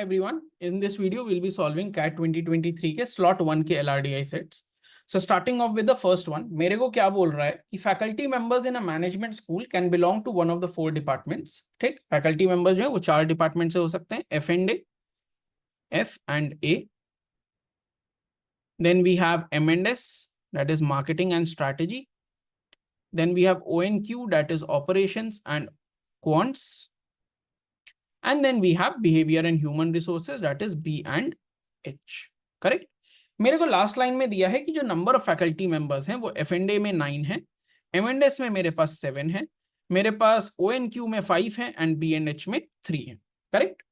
everyone. In this video, we'll be solving CAT 2023 के slot 1 के LRDI sets. So starting off with the first one, मेरे को क्या बोल रहा है कि faculty members in a management school can belong to one of the 4 departments. ठीक, faculty members जो है वो 4 department से हो सकते हैं, F&A. Then we have M&S, that is marketing and strategy. Then we have ONQ, that is operations and quants. And then we have behavior and human resources, that is B and H. Correct? मेरे को last line में दिया है कि जो number of faculty members हैं वो F&A में 9 है, M&S में मेरे पास 7 है, मेरे पास ONQ में 5 है एंड B&H में 3 है. करेक्ट?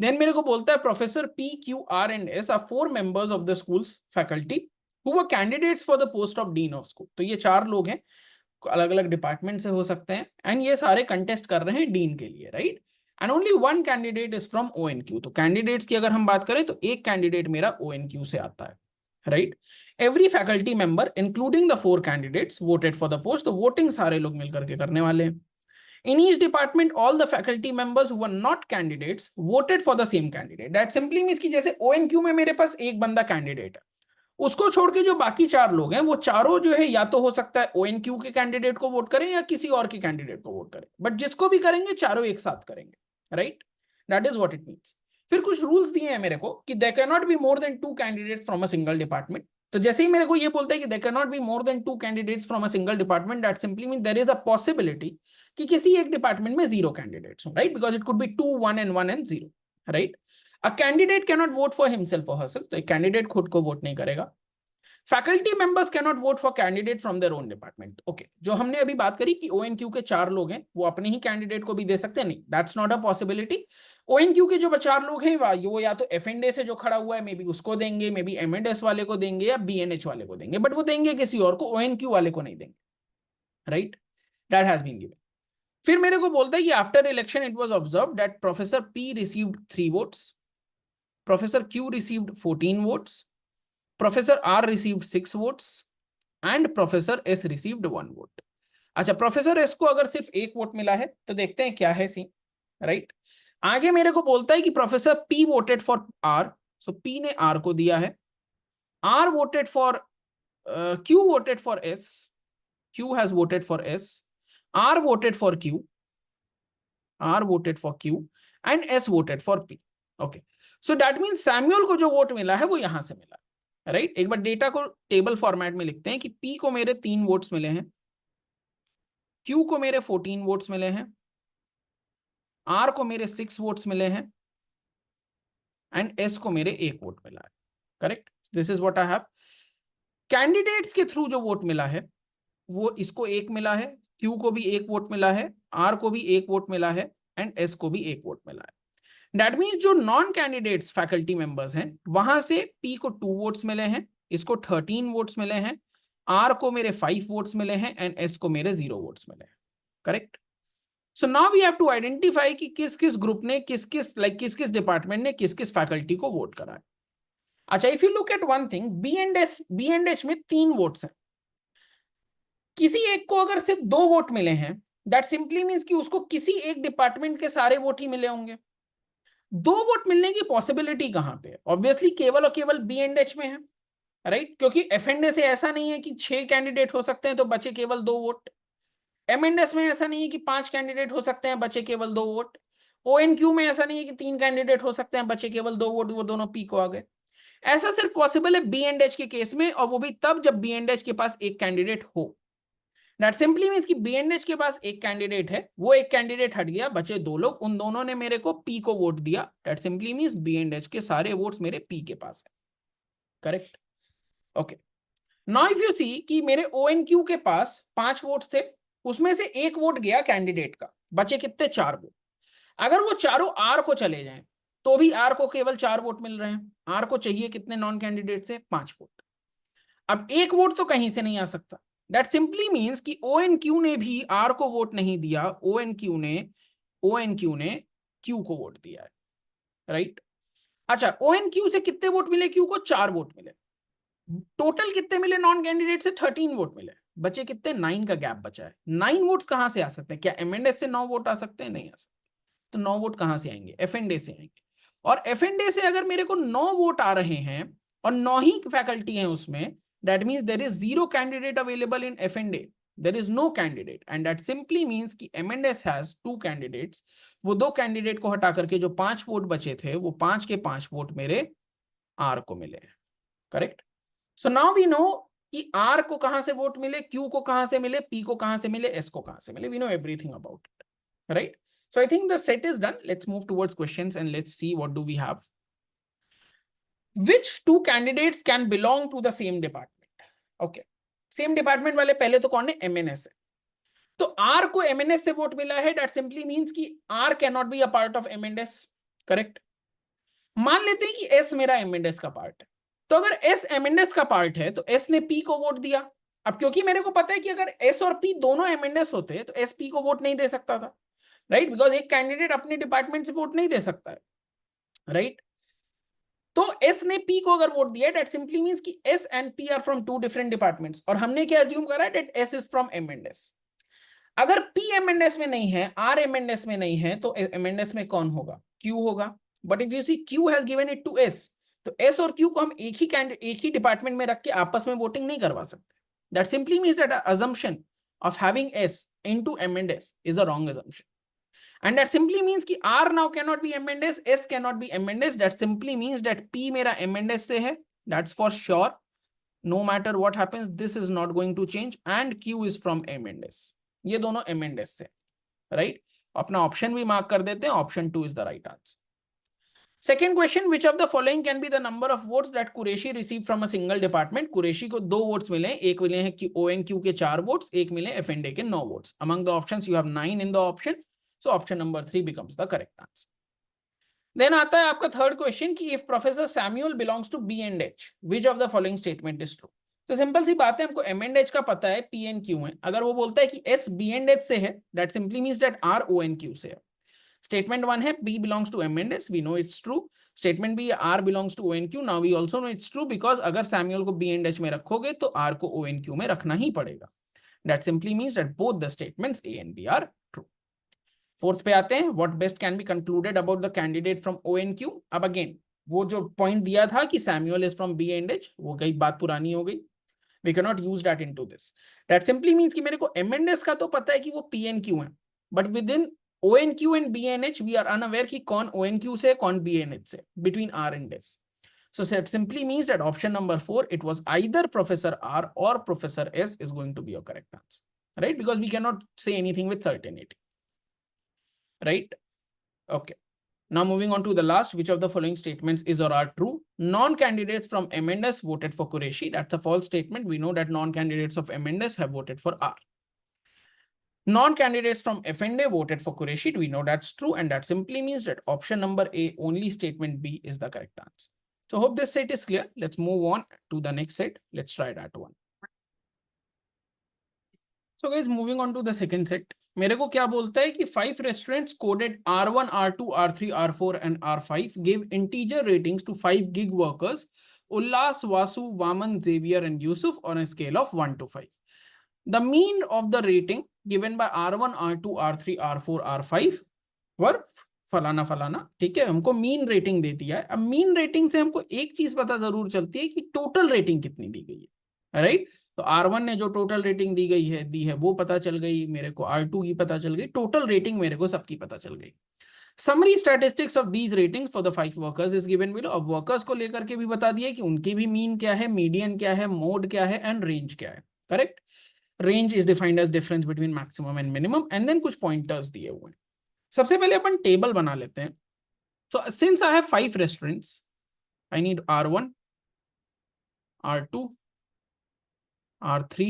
देन मेरे को बोलता है professor P, Q, R and S are 4 members of the school's faculty who were candidates for the post of dean of school. तो ये 4 लोग हैं, अलग अलग डिपार्टमेंट से हो सकते हैं एंड ये सारे कंटेस्ट कर रहे हैं डीन के लिए, right? And only one candidate is from ONQ. तो कैंडिडेट्स की अगर हम बात करें तो एक कैंडिडेट मेरा ONQ से आता है, right? Every faculty member including the 4 candidates voted for the post. तो वोटिंग सारे लोग मिलकर के करने वाले हैं. In each department, all the faculty members who were not candidates voted for the same candidate. That simply means कि जैसे ONQ में मेरे पास एक बंदा कैंडिडेट है, उसको छोड़ के जो बाकी 4 लोग हैं वो चारों जो है या तो हो सकता है ONQ के कैंडिडेट को वोट करें या किसी और के कैंडिडेट को वोट करें, बट जिसको भी करेंगे चारों एक साथ करेंगे, right? That is what it means. फिर कुछ रूल्स दिए हैं मेरे को कि there can not be more than 2 candidates from a single department. तो जैसे ही मेरे को ये बोलता है कि there can not be more than 2 candidates from a single department, that simply mean there is a possibility कि किसी एक डिपार्टमेंट में 0 कैंडिडेट्स हो, right? Because it could be 2, 1 and 1 and 0, right? A candidate can not vote for himself और herself. तो एक candidate खुद को वोट नहीं करेगा. Faculty members can not vote for candidate from their own department. Okay, जो हमने अभी बात करी कि ONQ के 4 लोग हैं वो अपने ही कैंडिडेट को भी दे सकते हैं, नहीं, that's not a possibility. ONQ के जो 4 लोग हैं वो या तो F&A से जो खड़ा हुआ है मे बी उसको देंगे, मे बी M&S वाले को देंगे या B&H वाले को देंगे, बट वो देंगे किसी और को, ONQ वाले को नहीं देंगे, right? That has been given. फिर मेरे को बोलता है कि after election it was observed that professor P received 3 votes, professor Q received 14 votes, Professor R received 6 votes and Professor S received 1 vote. अच्छा, Professor S को अगर सिर्फ 1 वोट मिला है तो देखते हैं क्या है सी, राइट? आगे मेरे को बोलता है कि Professor P voted for R, so P ने R को दिया है. R voted for Q voted for S, Q has voted for S, R voted for Q, R voted for Q and S voted for P. Okay, so that means Samuel को जो vote मिला है वो यहां से मिला, right? एक बार data को टेबल फॉर्मेट में लिखते हैं कि P को मेरे 3 वोट्स मिले हैं, Q को मेरे 14 वोट्स मिले हैं, R को मेरे 6 वोट्स मिले हैं एंड S को मेरे 1 वोट मिला है. Correct? This is what I have. Candidates के थ्रू जो वोट मिला है वो इसको 1 मिला है, Q को भी 1 वोट मिला है, R को भी 1 वोट मिला है एंड S को भी 1 वोट मिला है. दैट मीन्स जो नॉन कैंडिडेट्स फैकल्टी मेंबर्स हैं वहां से P को 2 वोट्स मिले हैं, इसको 13 वोट्स मिले हैं, R को मेरे 5 वोट्स मिले हैं एंड S को मेरे 0 वोट्स मिले हैं. Correct? So now we have to identify कि किस किस ग्रुप ने किस किस डिपार्टमेंट ने किस किस फैकल्टी को वोट करा है. अच्छा, if you look at one thing, B&H में 3 वोट्स हैं. किसी एक को अगर सिर्फ 2 वोट मिले हैं, दैट सिंपली मीन्स कि उसको किसी एक डिपार्टमेंट के सारे वोट ही मिले होंगे. 2 वोट मिलने की पॉसिबिलिटी कहां पे है? ऑब्वियसली केवल और केवल B&H में है, राइट? क्योंकि F&A से ऐसा नहीं है कि 6 कैंडिडेट हो सकते हैं तो बचे केवल 2 वोट. M&S में ऐसा नहीं है कि 5 कैंडिडेट हो सकते हैं बचे केवल 2 वोट. ONQ में ऐसा नहीं है कि 3 कैंडिडेट हो सकते हैं बचे केवल 2 वोट, वो दोनों P को आ गए. ऐसा सिर्फ पॉसिबल है B&H के केस में, और वो भी तब जब B&H के पास एक कैंडिडेट हो. That simply means कि B&H के पास एक कैंडिडेट है, वो एक कैंडिडेट हट गया, बचे 2 लोग, उन दोनों ने मेरे को P को वोट दिया. That simply means B&H के सारे वोट्स मेरे P के पास है. Correct? Okay. Now if you see कि मेरे ONQ के पास 5 वोट्स थे, उसमें से 1 वोट गया कैंडिडेट का, बचे कितने? 4 वोट. अगर वो चारों R को चले जाएं तो भी R को केवल 4 वोट मिल रहे हैं. R को चाहिए कितने नॉन कैंडिडेट से? 5 वोट. अब 1 वोट तो कहीं से नहीं आ सकता. That simply means कि ONQ ने भी R को वोट नहीं दिया, ONQ ने Q को वोट दिया है, राइट? अच्छा, ONQ से कितने वोट मिले? Q को 4 वोट मिले. टोटल कितने मिले नॉन कैंडिडेट से? 13 वोट मिले. बचे कितने? 9 का गैप बचा है. 9 वोट्स कहां से आ सकते हैं? क्या M&S से 9 वोट आ सकते हैं? नहीं आ सकते. तो 9 वोट कहां से आएंगे? F&A से आएंगे. और एफ&ए से अगर मेरे को 9 वोट आ रहे हैं और 9 ही फैकल्टी हैं उसमें, that means there is 0 candidate available in एफ&ए, there is no candidate, and that simply means कि एम&एस हैज 2 कैंडिडेट्स। वो 2 कैंडिडेट को हटा करके जो 5 वोट बचे थे, वो 5 के 5 वोट मेरे आर को मिले। Correct. So now we know कि आर को कहां से वोट मिले, क्यू को कहां से मिले, पी को कहां से मिले, एस को कहां से मिले। We know everything about it, right? So I think the set is done. Let's move towards questions and let's see what do we have. Which two candidates can belong to the same department? Okay. Same department वाले पहले तो कौन है? MNS है। तो R को MNS से vote मिला है, that simply means कि R cannot be a part of MNS. Correct? मान लेते हैं कि S मेरा MNS का पार्ट है। तो अगर S MNS का पार्ट है तो S ने P को वोट दिया। अब क्योंकि मेरे को पता है कि अगर S और P दोनों MNS होते तो S P को वोट नहीं दे सकता था, राइट? बिकॉज एक कैंडिडेट अपने डिपार्टमेंट से वोट नहीं दे सकता है, राइट? तो S ने P को अगर वोट दिया, दैट सिंपली मींस कि S and P are from 2 different departments, और हमने क्या अज्यूम करा है, that S is from M&S। अगर P M&S में नहीं है, R M&S में नहीं है, तो M&S में कौन होगा? Q होगा। But if you see Q has given it to S, तो S और Q को हम एक ही डिपार्टमेंट में रख के आपस में वोटिंग नहीं करवा सकते। That simply means that assumption of having S into M&S is a wrong assumption. And that simply means कि R now cannot be M&S, S cannot be M&S. That simply means that P मेरा M&S से है, that's for sure. No matter what happens, this is not going to change. And Q is from M&S. ये दोनों M&S से, right? अपना option भी mark कर देते हैं, option 2 is the right answer. Second question, which of the following can be the number of votes that Qureshi received from a single department? Qureshi को 2 votes मिले, एक मिले हैं ONQ के 4 votes, एक मिले F&A के 9 votes. Among the options, you have 9 in the option. So option number 3 becomes the correct answer. Then आता है आपका थर्ड क्वेश्चन कि if Professor Samuel belongs to B and H, which of the following statement is true? तो simple सी बात है, हमको M and H का पता है, P and Q है। अगर वो बोलता है कि S B and H से है, that simply means that R O and Q से है। Statement 1 है B belongs to M and S, we know it's true. Statement B R belongs to O and Q, now we also know it's true because अगर Samuel को B and H में रखोगे तो R को O and Q में रखना ही पड़ेगा। That simply means that both the statements A and B are true. Fourth पे आते हैं, what best can be concluded about the candidate from O and Q. अब अगेन वो जो पॉइंट दिया था कि Samuel is from B and H, वो गई, बात पुरानी हो गई। We can not use that into this. That simply means कि मेरे को एम एंड एस का तो पता है कि वो पी एंड क्यू है, but within O N Q and B N H we are unaware कि कौन ओ एन क्यू से कौन बी एन एच से, between R and S. So that simply means that option number 4, it was either Professor R or Professor S is going to be your correct answer, right? Because we cannot say anything with certainty. Right? Okay. Now moving on to the last, which of the following statements is or are true? Non-candidates from M&S voted for Qureshi. That's a false statement. We know that non-candidates of M&S have voted for R. Non-candidates from F&A voted for Qureshi. We know that's true, and that simply means that option number A, only statement B, is the correct answer. So hope this set is clear. Let's move on to the next set. Let's try that one. So guys, moving on to the second set. मेरे को क्या बोलता है कि 5 restaurants coded R1, R2, R3, R4 and R5 gave integer ratings to 5 gig workers, Ullas, Vasu, Vaman, Xavier and Yusuf on a scale of 1 to 5. The mean of the rating given by R1, R2, R3, R4, R5 were फलाना फलाना, ठीक है? हमको mean rating दे दिया है। अब mean rating से हमको एक चीज पता जरूर चलती है कि टोटल रेटिंग कितनी दी गई है, राइट? तो R1 ने जो टोटल रेटिंग दी है वो पता चल गई मेरे को, R2 की पता चल गई, टोटल रेटिंग मेरे को सबकी पता चल गई। Summary statistics of these ratings for the 5 workers is given below. अब वर्कर्स को लेकर के भी बता दिया कि उनकी भी मीन क्या है, मीडियन क्या है, मोड क्या है एंड रेंज क्या है। Correct? Range is defined as difference between maximum and minimum, and then कुछ पॉइंटर्स दिए हुए हैं। सबसे पहले अपन टेबल बना लेते हैं। So since I have 5 restaurants, I need R1, R2, R3,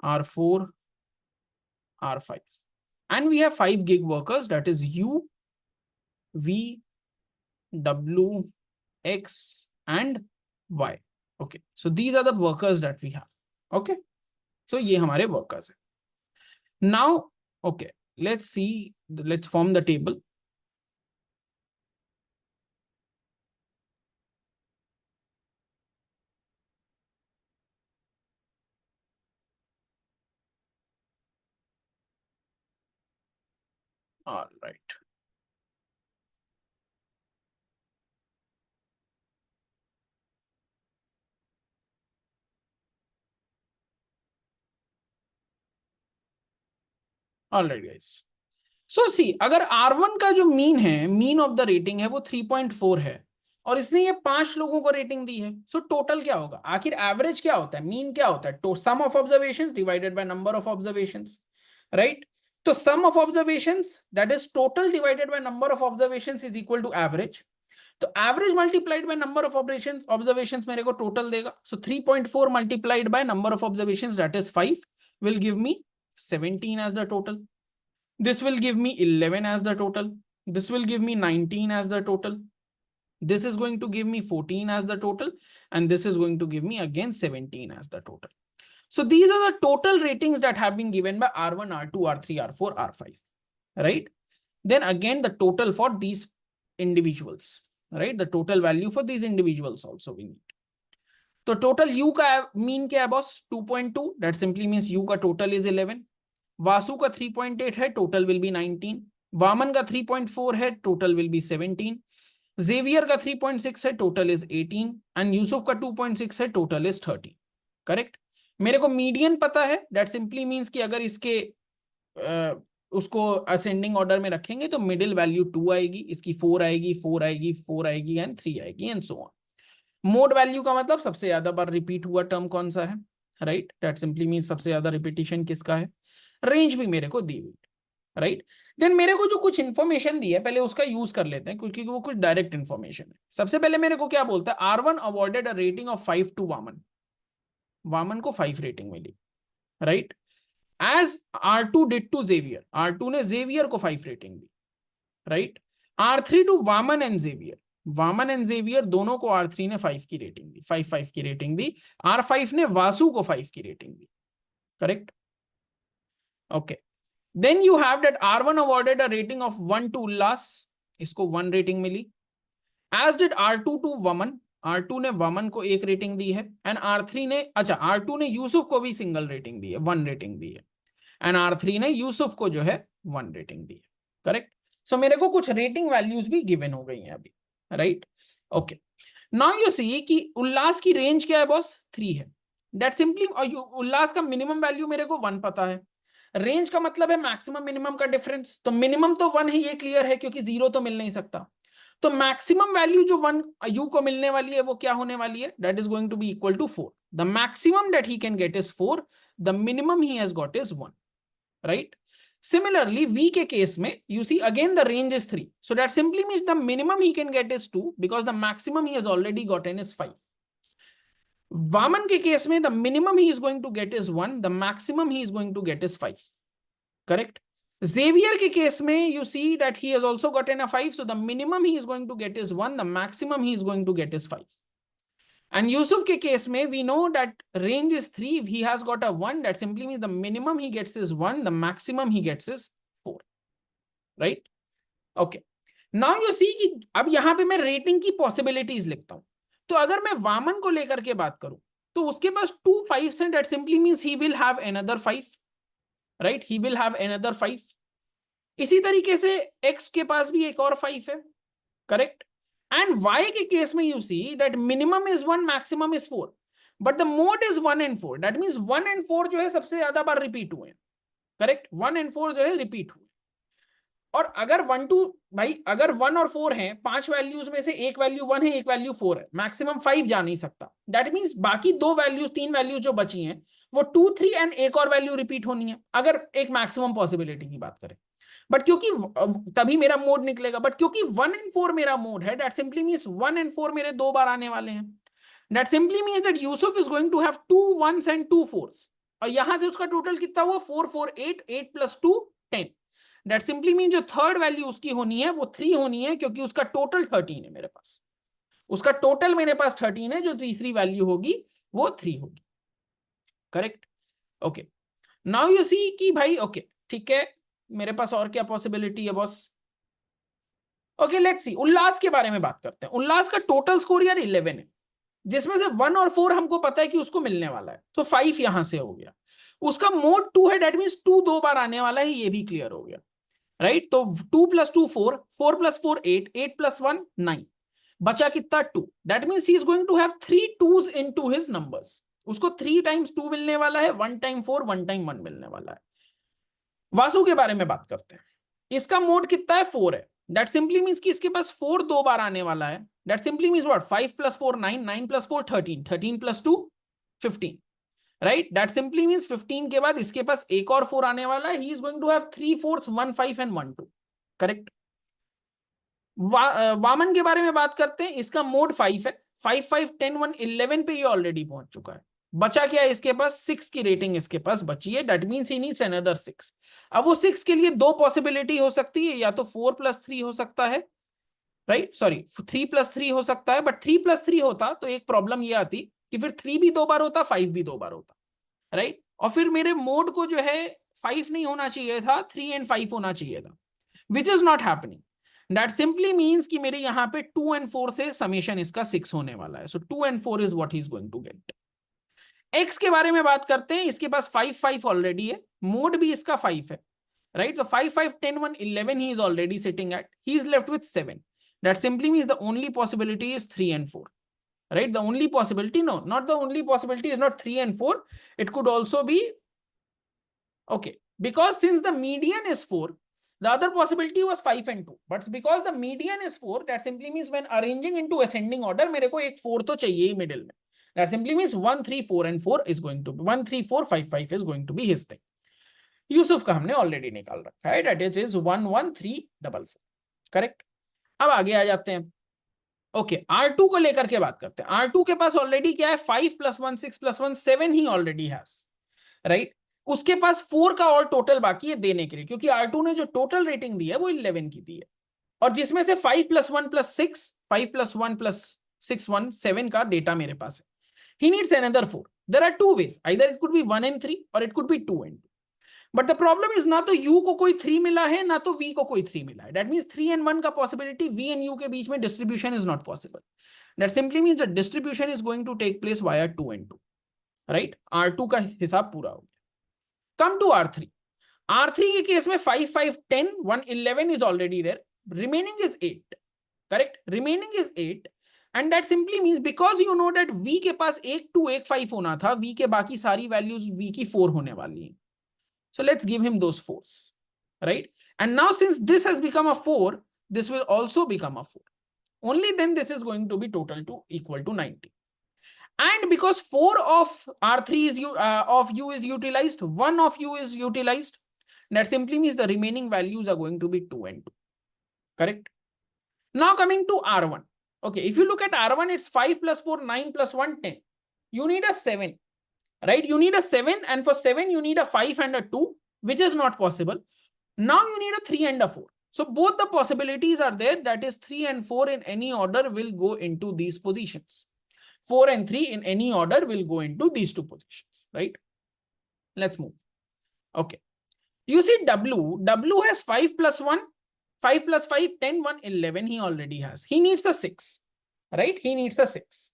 R4, R5, and we have 5 gig workers, that is U, V, W, X and Y. Okay, so these are the workers that we have. Okay, so ये हमारे workers हैं. Now, okay, let's see, let's form the table. All right. Alright guys, so see अगर R1 का जो mean है, mean of the rating है वो 3.4 है और इसने ये 5 लोगों को रेटिंग दी है, सो टोटल क्या होगा? आखिर एवरेज क्या होता है, मीन क्या होता है? तो sum of observations divided by number of observations, right? तो sum of observations that is total divided by number of observations is equal to average. तो average multiplied by number of observations मेरे को total देगा। So 3.4 multiplied by number of observations that is 5 will give me 17 as the total. This will give me 11 as the total. This will give me 19 as the total. This is going to give me 14 as the total. And this is going to give me again 17 as the total. So these are the total ratings that have been given by R1, R2, R3, R4, R5. Right? Then again the total for these individuals. Right? The total value for these individuals also we need. So total U का mean क्या है boss? 2.2. That simply means U का total is 11. Vasu का 3.8 है, total will be 19। Vaman का 3.4 है, total will be 17। Xavier का 3.6 है, टोटल इज 18 एंड यूसुफ का 2.6 है, टोटल इज 30। करेक्ट। मेरे को मीडियन पता है, दैट सिंपली मींस कि अगर इसके उसको असेंडिंग ऑर्डर में रखेंगे तो मिडिल वैल्यू 2 आएगी, इसकी 4 आएगी, 4 आएगी, 4 आएगी एंड 3 आएगी and so on. Mode value का मतलब सबसे ज्यादा बार रिपीट हुआ टर्म कौन सा है, राइट? दैट सिंपली मींस सबसे ज्यादा रिपीटिशन किसका है। रेंज भी मेरे को दी हुई, राइट? देन मेरे को जो कुछ इंफॉर्मेशन दी है पहले उसका यूज कर लेते हैं क्योंकि वो कुछ डायरेक्ट इंफॉर्मेशन है। सबसे पहले मेरे को क्या बोलता है, R1 awarded a rating of 5 to Vaman. Vaman को 5 रेटिंग मिली, right? As R2 did to Xavier, R2 ने जेवियर को 5 रेटिंग दी, right? R3 to Vaman and Xavier, Vaman and Xavier दोनों को R3 ने 5 की रेटिंग दी, 5 की रेटिंग दी। R5 ने वासु को 5 की rating the, correct? Okay, then you have that R1 awarded a rating of 1 to Ullas, इसको 1 रेटिंग मिली। as did R2 to Vaman, R2 ने वमन को 1 रेटिंग दी है एंड R3 ने, अच्छा R2 ने यूसुफ को भी सिंगल रेटिंग दी है, 1 रेटिंग दी है एंड R3 ने यूसुफ को जो है 1 रेटिंग दी है, करेक्ट? सो मेरे को कुछ रेटिंग वैल्यूज भी गिवन हो गई हैं अभी, right? Okay, now you see कि उल्लास की रेंज क्या है बॉस, 3 है। दैट सिंपली, और उल्लास का मिनिमम वैल्यू मेरे को 1 पता है। रेंज का मतलब है मैक्सिमम मिनिमम का डिफरेंस, तो मिनिमम तो 1 है, ये क्लियर है क्योंकि 0 तो मिल नहीं सकता। तो मैक्सिमम वैल्यू जो 1 यू को मिलने वाली है वो क्या होने वाली है, that is going to be equal to 4। The maximum that he can get is 4, the minimum he has got is 1, right? Similarly, V के केस में you see again the range is 3, so that simply means the minimum he can get is 2 because the maximum he has already gotten is 5. Vaman के case में the minimum he is going to get is 1, the maximum he is going to get is 5, correct? Xavier के case में you see that he has also gotten a 5, so the minimum he is going to get is 1, the maximum he is going to get is 5. And Yusuf के case में we know that range is 3, he has got a 1, that simply means the minimum he gets is 1, the maximum he gets is 4, right? Okay, now you see कि अब यहां पे मैं rating की possibilities लिखता हूं। तो अगर मैं वामन को लेकर के बात करूं तो उसके पास 2 5s हैं, that simply means he will have another 5, right? He will have another 5। इसी तरीके से x के पास भी एक और 5 है, करेक्ट? एंड y के केस में you see that minimum is 1, maximum is 4, but the mode is 1 and 4, that means 1 and 4 जो है सबसे ज्यादा बार रिपीट हुए, करेक्ट? 1 and 4 जो है रिपीट हुए। और अगर 1 2 भाई अगर 1 और 4 हैं, 5 वैल्यूज में से एक वैल्यू 1 है, एक वैल्यू 4 है, मैक्सिमम 5 जा नहीं सकता। दैट मींस बाकी 2 वैल्यू 3 वैल्यू जो बची हैं वो 2 3 एंड एक और वैल्यू रिपीट होनी है अगर एक मैक्सिमम पॉसिबिलिटी की बात करें। बट क्योंकि तभी मेरा मोड निकलेगा, बट क्योंकि 1 and 4 मेरा मोड है, दैट सिंपली मींस 1 and 4 मेरे 2 बार आने वाले हैं। That simply means that Yusuf is going to have 2 1s and 2 4s, और यहां से उसका टोटल कितना हुआ, 4 4 8, 8 + 2 10। दैट सिंपली मीन जो थर्ड वैल्यू उसकी होनी है वो 3 होनी है क्योंकि उसका टोटल 13 है मेरे पास, उसका टोटल मेरे पास 13 है, जो तीसरी वैल्यू होगी वो 3 होगी, correct? Okay, now you see कि भाई ओके ठीक है, मेरे पास और क्या पॉसिबिलिटी है बॉस? ओके, लेट्स सी उल्लास के बारे में बात करते हैं। उल्लास का टोटल स्कोर यार 11 है, जिसमें से 1 और 4 हमको पता है कि उसको मिलने वाला है, तो 5 यहां से हो गया। उसका मोड 2 है, दैट मींस 2 2 बार आने वाला है, ये भी क्लियर हो गया, राइट? तो 2 + 2 4, 4 + 4 8, 8 + 1 9, बचा कितना 2। That means he is going to have 3 2s into his numbers. उसको 3 टाइम्स 2 मिलने वाला है, 1 टाइम 4, 1 टाइम 1 मिलने वाला है। वासु के बारे में बात करते हैं। इसका मोड कितना है, 4 है। दैट सिंपली मींस कि इसके पास 4 दो बार आने वाला है। That simply means what, 5 + 4 9, 9 + 4 13, 13 + 2 15, right. That simply means 15 के बाद इसके पास एक और 4 आने वाला है। He is going to have 3 4s 1 5 and 1 2, correct. Vaman के बारे में बात करते हैं। इसका मोड 5 है। 5 5 10 1 11 पे ये ऑलरेडी पहुंच चुका है। बचा क्या है इसके पास, 6 की रेटिंग इसके पास बची है। That means he needs another 6। अब वो 6 के लिए दो पॉसिबिलिटी हो सकती है, या तो 4 + 3 हो सकता है, राइट, सॉरी 3 + 3 हो सकता है। बट 3 + 3 होता तो एक प्रॉब्लम ये आती कि फिर 3 भी दो बार होता, 5 भी दो बार होता, राइट। और फिर मेरे मोड को जो है 5 नहीं होना चाहिए था, 3 and 5 होना चाहिए था, विच is not happening. That simply means कि मेरे यहाँ पे 2 and 4 से समेशन इसका 6 होने वाला है। So 2 and 4 is what he is going to get. X के बारे में बात करते हैं। इसके पास 5 5 ऑलरेडी है, मोड भी इसका 5 है, राइट। तो 5 5 10 1 11 he is already sitting at, he is left with 7। That simply means the only possibility is 3 and 4, right? The only possibility, no, not the only possibility is not 3 and 4. It could also be, okay, because since the median is 4, the other possibility was 5 and 2. But because the median is 4, that simply means when arranging into ascending order, मेरे को एक 4 तो चाहिए ही middle में. That simply means 1 3 4 and 4 is going to be 1 3 4 5 5 is going to be his thing. Yusuf का हमने already निकाल रखा है, that it is 1 1 3 4 4, करेक्ट। अब आगे आ जाते हैं। ओके, R2 को लेकर के बात करते हैं। R2 के पास ऑलरेडी क्या है, 5 + 1 6 + 1 7 ही ऑलरेडी हैज, राइट। उसके पास 4 का और टोटल बाकी है देने के लिए, क्योंकि R2 ने जो टोटल रेटिंग दी है वो 11 की दी है, और जिसमें से 5 + 1 + 6 5 + 1 + 6 1 7 का डेटा मेरे पास है। He needs another 4. There are two ways. Either it could be 1 and 3 or it could be 2 and 2. But the problem is ना तो U को कोई 3 मिला है, ना तो V को कोई 3 मिला है। दैट मींस 3 and 1 का पॉसिबिलिटी, V and U के बीच में distribution is not possible. That simply means the distribution is going to take place via 2 and 2, right. R2 का हिसाब पूरा हो गया। Come to R3। R3 के केस में 5 5 10 1 11 is already there, remaining is 8, correct, remaining is 8। And that simply means because you know that V के पास 1 2 1 5 होना था, V के बाकी सारी वैल्यूज V की 4 होने वाली है। So let's give him those 4s, right? And now since this has become a 4, this will also become a 4. Only then this is going to be total to equal to 90. And because 4 of R3 is of U is utilized, 1 of U is utilized, that simply means the remaining values are going to be 2 and 2. Correct? Now coming to R1. Okay, if you look at R1, it's 5 + 4 9 + 1 10. You need a 7. Right, you need a 7, and for 7 you need a 5 and a 2, which is not possible. Now you need a 3 and a 4. So both the possibilities are there, that is 3 and 4 in any order will go into these positions. 4 and 3 in any order will go into these two positions, right? Let's move. Okay, you see W has 5 + 1 5 + 5 10 1 11 he already has. He needs a 6, right? He needs a 6.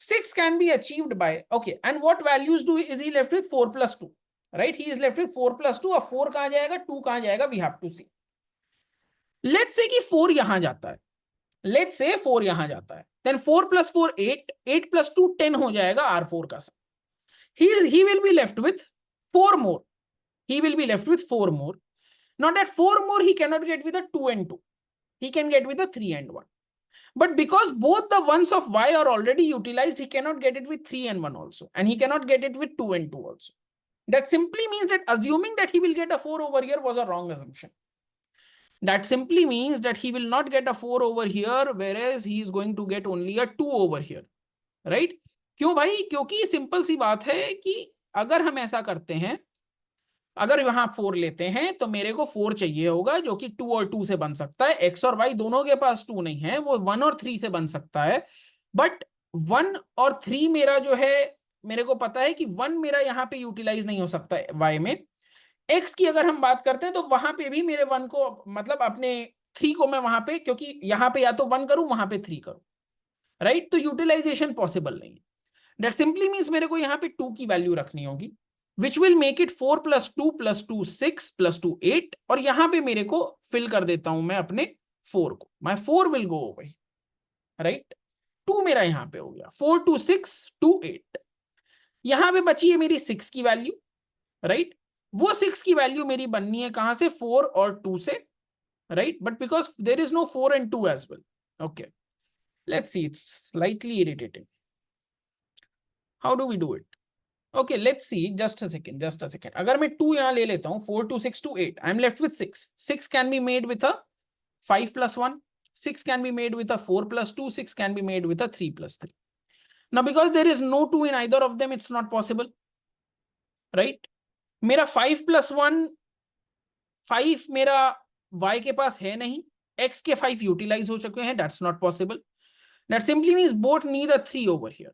6 can be achieved by, okay, and what values is he left with? 4 + 2, right? He is left with 4 + 2. अब 4 कहां जाएगा, 2 कहां जाएगा, we have to see. Let's say कि 4 यहां जाता है, let's say 4 यहां जाता है, then 4 + 4 8 8 + 2 10 हो जाएगा R4 का सम। he will be left with 4 more. He will be left with 4 more. Now that 4 more he cannot get with a 2 and 2, he can get with a 3 and 1. But because both the ones of Y are already utilized, he cannot get it with 3 and 1 also. And he cannot get it with 2 and 2 also. That simply means that assuming that he will get a 4 over here was a wrong assumption. That simply means that he will not get a 4 over here, whereas he is going to get only a 2 over here. Right? क्यों भाई? क्योंकि simple सी बात है कि अगर हम ऐसा करते हैं, अगर वहां 4 लेते हैं तो मेरे को 4 चाहिए होगा जो कि 2 और 2 से बन सकता है। X और Y दोनों के पास 2 नहीं है, वो 1 और 3 से बन सकता है। बट 1 और 3 मेरा जो है, मेरे को पता है कि 1 मेरा यहाँ पे यूटिलाइज नहीं हो सकता है Y में। X की अगर हम बात करते हैं तो वहां पे भी मेरे 1 को, मतलब अपने 3 को मैं वहां पे, क्योंकि यहाँ पे या तो 1 करूं वहां पे 3 करूं, राइट, तो यूटिलाइजेशन पॉसिबल नहीं है। दैट सिंपली मीन्स मेरे को यहाँ पे 2 की वैल्यू रखनी होगी, which will make it 4 + 2 + 2 6 + 2 8, और यहां पे मेरे को फिल कर देता हूं मैं अपने 4 को। My 4 will go away, right? 2 मेरा यहां पे हो गया, 4 2 6 2 8। यहां पे बची है मेरी 6 की वैल्यू, राइट। वो 6 की वैल्यू मेरी बननी है कहां से, 4 और 2 से, right, but because there is no 4 and 2 as well. Okay, let's see, it's slightly irritating. How do we do it? Okay, let's see, just a second, just a second. अगर मैं 2 यहां ले लेता हूं, 4 2 6 2 8, I am left with 6. 6 can be made with a 5 plus 1. 6 can be made with a 4 plus 2. 6 can be made with a 3 plus 3. Now, because there is no 2 in either of them, it's not possible, right? मेरा 5 plus 1, 5 मेरा y के पास है नहीं, x के 5 utilise हो चुके हैं, that's not possible. That simply means both need a 3 over here,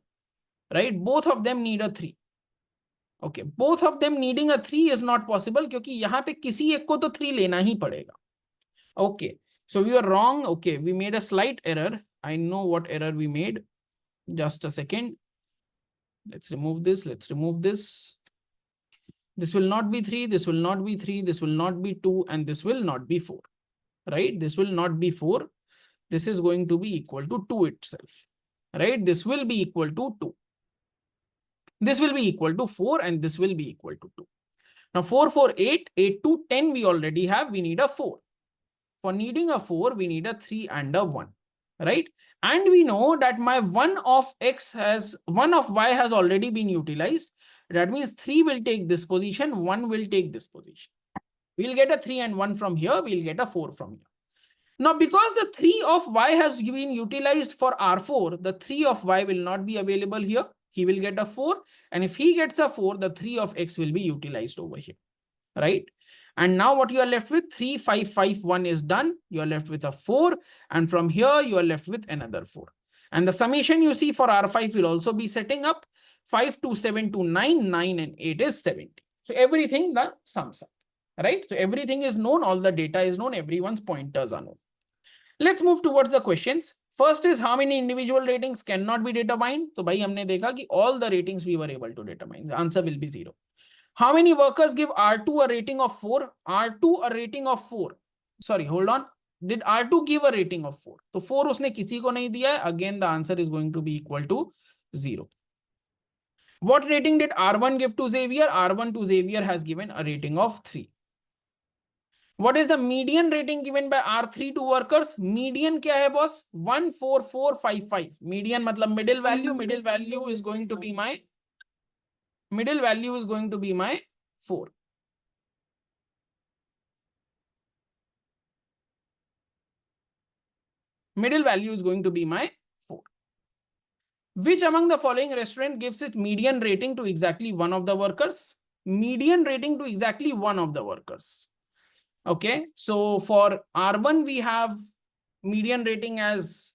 right? Both of them need a 3. Okay, both of them needing a 3 is not possible क्योंकि यहाँ पे किसी एक को तो 3 लेना ही पड़ेगा. Okay, so we were wrong. Okay, we made a slight error. I know what error we made. Just a second. Let's remove this. Let's remove this. This will not be 3. This will not be 3. This will not be 2. And this will not be 4. Right? This will not be 4. This is going to be equal to 2 itself. Right? This will be equal to 2. This will be equal to 4. And this will be equal to 2. Now 4, 4, 8. 8 to 10 we already have. We need a 4. For needing a 4, we need a 3 and a 1. Right? And we know that my 1 of y has already been utilized. That means 3 will take this position, 1 will take this position. We'll get a 3 and 1 from here, we'll get a 4 from here. Now, because the 3 of y has been utilized for R4, the 3 of y will not be available here. He will get a 4. And if he gets a 4, the 3 of x will be utilized over here. Right? And now what you are left with, 3, 5, 5, 1 is done. You are left with a 4. And from here, you are left with another 4. And the summation you see for R5 will also be setting up. 5 to 7 to 9, 9 and 8 is 70. So everything the sums up, right? So everything is known, all the data is known, everyone's pointers are known. Let's move towards the questions. First is how many individual ratings cannot be determined. So bhai humne dekha ki all the ratings we were able to determine. The answer will be 0. How many workers give R2 a rating of 4? R2 a rating of 4. Sorry, hold on. Did R2 give a rating of 4? So 4 उसने किसी को नहीं दिया है. Again, the answer is going to be equal to 0. What rating did R1 give to Xavier? R1 to Xavier has given a rating of 3. What is the median rating given by R3 to workers? Median क्या है boss? 14455. Median मतलब middle value. Middle value is going to be my 4. Middle value is going to be my 4. Which among the following restaurant gives it median rating to exactly one of the workers? Median rating to exactly one of the workers. Okay, so for R1 we have median rating as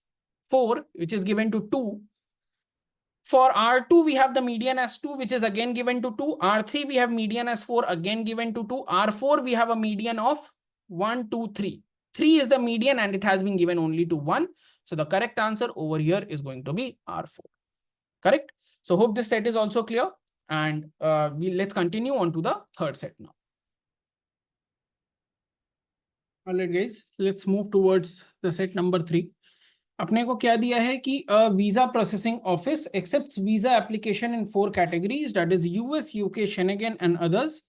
4, which is given to 2. For R2 we have the median as 2, which is again given to 2. R3 we have median as 4, again given to 2. R4 we have a median of 1, 2, 3. 3 is the median and it has been given only to 1. So the correct answer over here is going to be R4. Correct? So hope this set is also clear. And let's continue on to the third set now. All right, guys, let's move towards the set number 3. अपने को क्या दिया है कि visa processing office accepts visa application in 4 categories, that is US, UK, Schengen and others.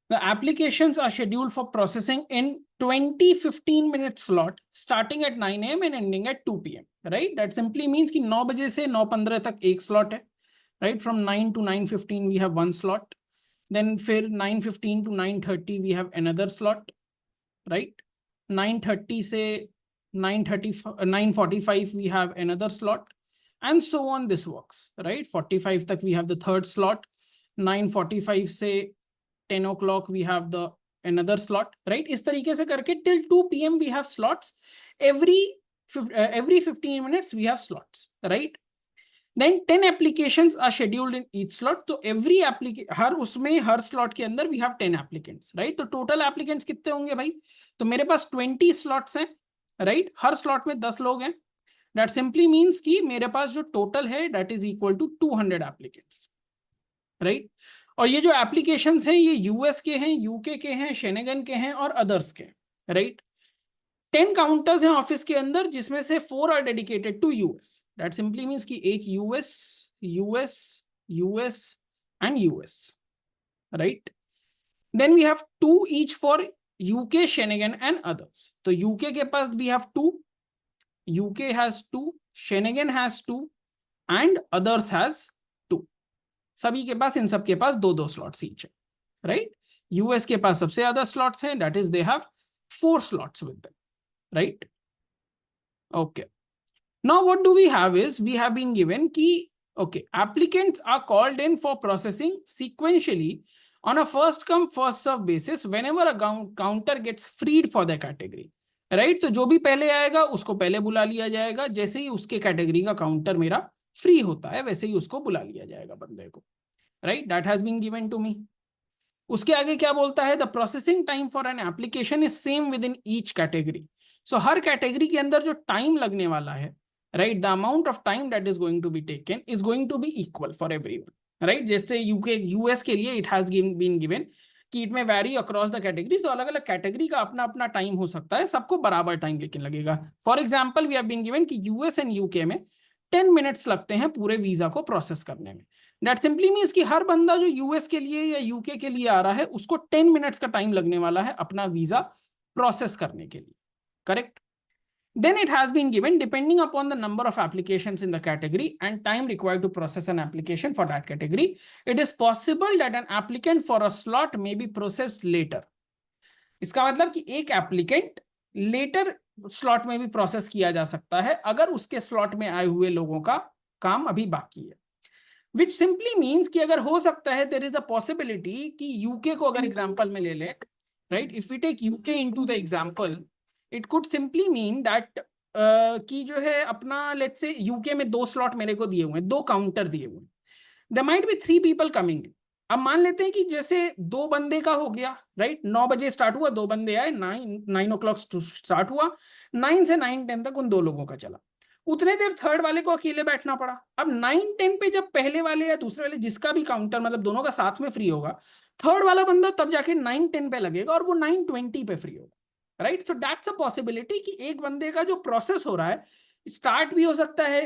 The applications are scheduled for processing in 20-15 minute slot starting at 9 AM and ending at 2 PM. Right? That simply means कि 9 बजे से 9:15 तक एक slot है. Right? From 9 to 9:15 we have one slot. Then फिर 9:15 to 9:30 we have another slot. Right? 9:30 से 9:45 we have another slot, and so on this works, right? 45 तक we have the third slot. 9:45 से 10 o'clock we have the another slot, right? इस तरीके से करके till 2 PM we have slots. Every 15 minutes we have slots, right? Then 10 applications are scheduled in each slot. So every her slot के अंदर we have 10 applicants, right? तो total applicants कितने होंगे भाई? तो मेरे पास 20 slots हैं, right? हर slot में 10 लोग हैं. That simply means कि मेरे पास जो total है that is equal to 200 applicants, right? और ये जो applications हैं ये US के हैं, UK के हैं, Schengen के हैं और others के, right? 10 काउंटर्स हैं ऑफिस के अंदर जिसमें से 4 are dedicated to US. That simply means कि एक US, US, US and US, right? Then we have 2 each for UK, Schengen and others. तो यूके के पास we have 2, UK has 2, Schengen has 2 and others has 2। सभी के पास, इन सब के पास 2-2 स्लॉट्स ईच है, राइट। यूएस के पास सबसे ज्यादा स्लॉट्स हैं, that is they have 4 slots with them, right. Okay, now what do we have is we have been given key, okay, applicants are called in for processing sequentially on a first come first serve basis whenever a counter gets freed for the category, right। तो जो भी पहले आएगा उसको पहले बुला लिया जाएगा, जैसे ही उसके कैटेगरी का काउंटर मेरा फ्री होता है वैसे ही उसको बुला लिया जाएगा बंदे को, right. That has been given to me. उसके आगे क्या बोलता है, the processing time for an application is same within each category. So हर कैटेगरी के अंदर जो टाइम लगने वाला है, right, the amount of time that is going to be taken is going to be equal for everyone, right. जैसे US के लिए इट हैज बीन गिवन कि इट में वैरी अक्रॉस द कैटेगरीज। तो अलग अलग कैटेगरी का अपना अपना टाइम हो सकता है, सबको बराबर टाइम लेकिन लगेगा। For example we have been given कि यूएस एंड यूके में 10 मिनट्स लगते हैं पूरे वीजा को प्रोसेस करने में। दैट सिंपली मीन्स कि हर बंदा जो यूएस के लिए या यूके के लिए आ रहा है उसको 10 मिनट्स का टाइम लगने वाला है अपना वीजा प्रोसेस करने के लिए, correct. Then it has been given depending upon the number of applications in the category and time required to process an application for that category, it is possible that an applicant for a slot may be processed later। इसका मतलब कि एक applicant letter slot में भी process किया जा सकता है अगर उसके स्लॉट में आए हुए लोगों का काम अभी बाकी है। Which simply means कि अगर हो सकता है there is a possibility कि यूके को अगर एग्जांपल में ले ले, right, if we take UK into the example, it could simply mean that कि जो है अपना let's say यूके में 2 स्लॉट मेरे को दिए हुए हैं, 2 काउंटर दिए हुए हैं, there might be 3 people coming in। अब मान लेते हैं कि जैसे 2 बंदे का हो गया, राइट, 9 बजे स्टार्ट हुआ, 2 बंदे आए, 9 o'clock स्टार्ट हुआ, 9 से 9:10 तक उन 2 लोगों का चला। उतने देर थर्ड वाले को अकेले बैठना पड़ा। अब 9:10 पे जब पहले वाले या दूसरे वाले जिसका भी काउंटर मतलब दोनों का साथ में फ्री होगा, थर्ड वाला बंदा तब जाके 9:10 पे लगेगा और वो 9:20 पे फ्री होगा, right. So that's a possibility कि एक बंदे का जो प्रोसेस हो रहा है स्टार्ट भी हो सकता है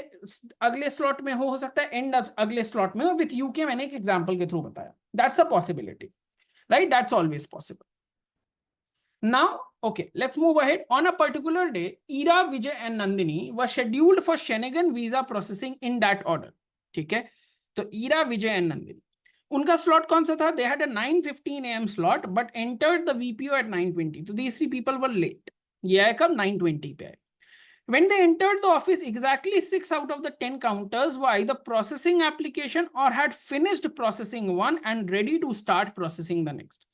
अगले स्लॉट में हो सकता है एंड अगले स्लॉट में हो। विथ यूके मैंने एक एग्जांपल के थ्रू बताया, that's a possibility, right, that's always possible. Now, okay, let's move ahead. On a particular day, Ira, Vijay and Nandini were scheduled for Schengen visa processing in that order. ठीक है, तो Ira, Vijay and Nandini, उनका slot कौन सा था? They had a 9:15 AM slot but entered the VPO at 9:20. तो these 3 people were late. ये आया कब? 9:20 पे आए। When they entered the office, exactly 6 out of the 10 counters were either processing application or had finished processing one and ready to start processing the next.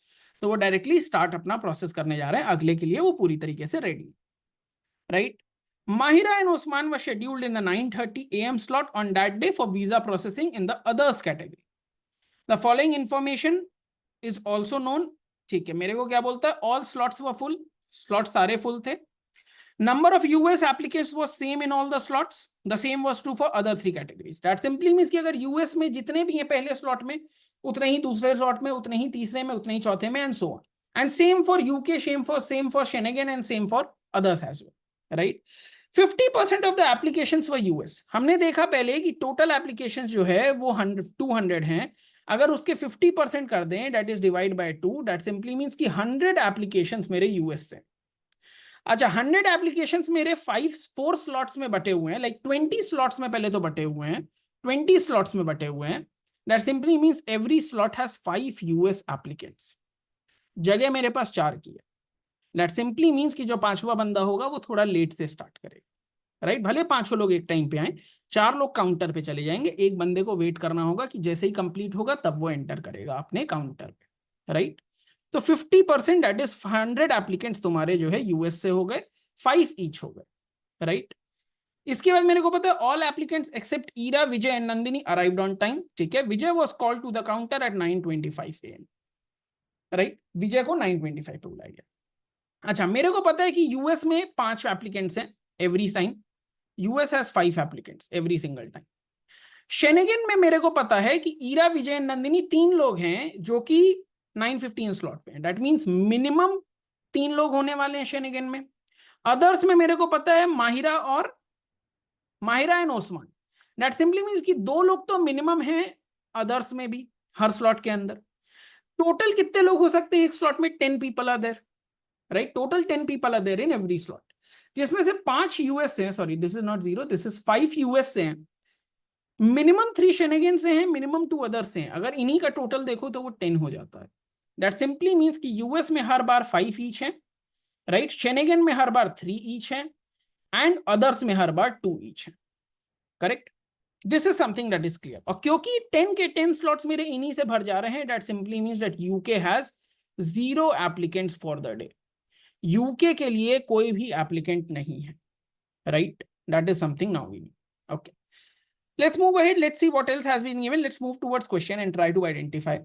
तो वो directly start अपना process करने जा रहे हैं, अगले के लिए वो पूरी तरीके से ready, right. Mahira and Osman were scheduled in the 9:30 AM slot on that day for visa processing in the others category. The following information is also known। ठीक है, मेरे को क्या बोलता है? All slots were full, slot सारे full थे। Number of US applicants was same in all the slots. The same was true for other 3 categories. That simply means कि अगर US में जितने भी हैं पहले स्लॉट में, उतने ही दूसरे स्लॉट में, उतने ही तीसरे में, उतने ही चौथे में, and so on. And same for UK, same for Schengen and same for others as well, right? 50% of the applications were US। हमने देखा पहले कि टोटल एप्लीकेशंस जो है वो 200 हैं। अगर उसके 50% कर दें, that is divide by 2, that simply means कि 100 एप्लीकेशंस मेरे US से। अच्छा, 100 एप्लीकेशंस मेरे 4 स्लॉट्स में बटे हुए हैं, लाइक 20 स्लॉट्स में पहले तो बटे हुए हैं, 20 स्लॉट्स में बटे हुए हैं। That simply means every slot has 5 US applicants. जगह मेरे पास 4 की है। दैट सिंपली मींस कि जो 5वां बंदा होगा वो थोड़ा लेट से स्टार्ट करेगा, राइट। भले 5 लोग एक टाइम पे आए, 4 लोग काउंटर पे चले जाएंगे, एक बंदे को वेट करना होगा कि जैसे ही कंप्लीट होगा तब वो एंटर करेगा अपने काउंटर पे, राइट। तो 50% दैट इज 100 एप्लीकेंट्स तुम्हारे जो है यूएस से हो गए, 5 ईच हो गए, राइट। इसके बाद मेरे को पता है all applicants except Ira, Vijay and Nandini arrived on time. ठीक है, Vijay was called to the counter at 9:25 AM, right. Vijay को 9:25 पे बुलाया गया। अच्छा, मेरे को पता है कि यूएस में 5 एप्लीकेंट्स हैं every time, US has 5 applicants every single time. Schengen में मेरे को पता है कि ईरा, विजय एंड नंदिनी 3 लोग हैं जो कि 9:15 स्लॉट पे है। दैट मींस मिनिमम 3 लोग होने वाले हैं शेनेगन में। अदर्स में मेरे को पता है Mahira and Osman. That simply means कि 2 लोग तो मिनिमम हैं अदर्स में भी हर स्लॉट के अंदर। टोटल कितने लोग हो सकते हैं एक स्लॉट में? 10 people are there, right? Total 10 people are there in every slot, जिसमें से 5 यूएस से हैं, sorry this is not 0, this is 5 US से हैं, मिनिमम 3 शेनेगन से हैं, मिनिमम 2 अदर से हैं। अगर इन्हीं का टोटल देखो तो वो 10 हो जाता है। दैट सिंपली मीन्स कि यूएस में हर बार 5 ईच है, राइट? शेनेगन में हर बार 3 ईच है, एंड अदर्स में हर बार 2 ईच है, correct? This is something that is clear. और क्योंकि 10 के 10 स्लॉट्स मेरे इन्हीं से भर जा रहे हैं, that simply means that UK has 0 applicants for the day. UK के लिए कोई भी एप्लीकेंट नहीं है, right? That is something now we know. Okay, let's move ahead, let's see what else has been given, let's move towards question and try to identify।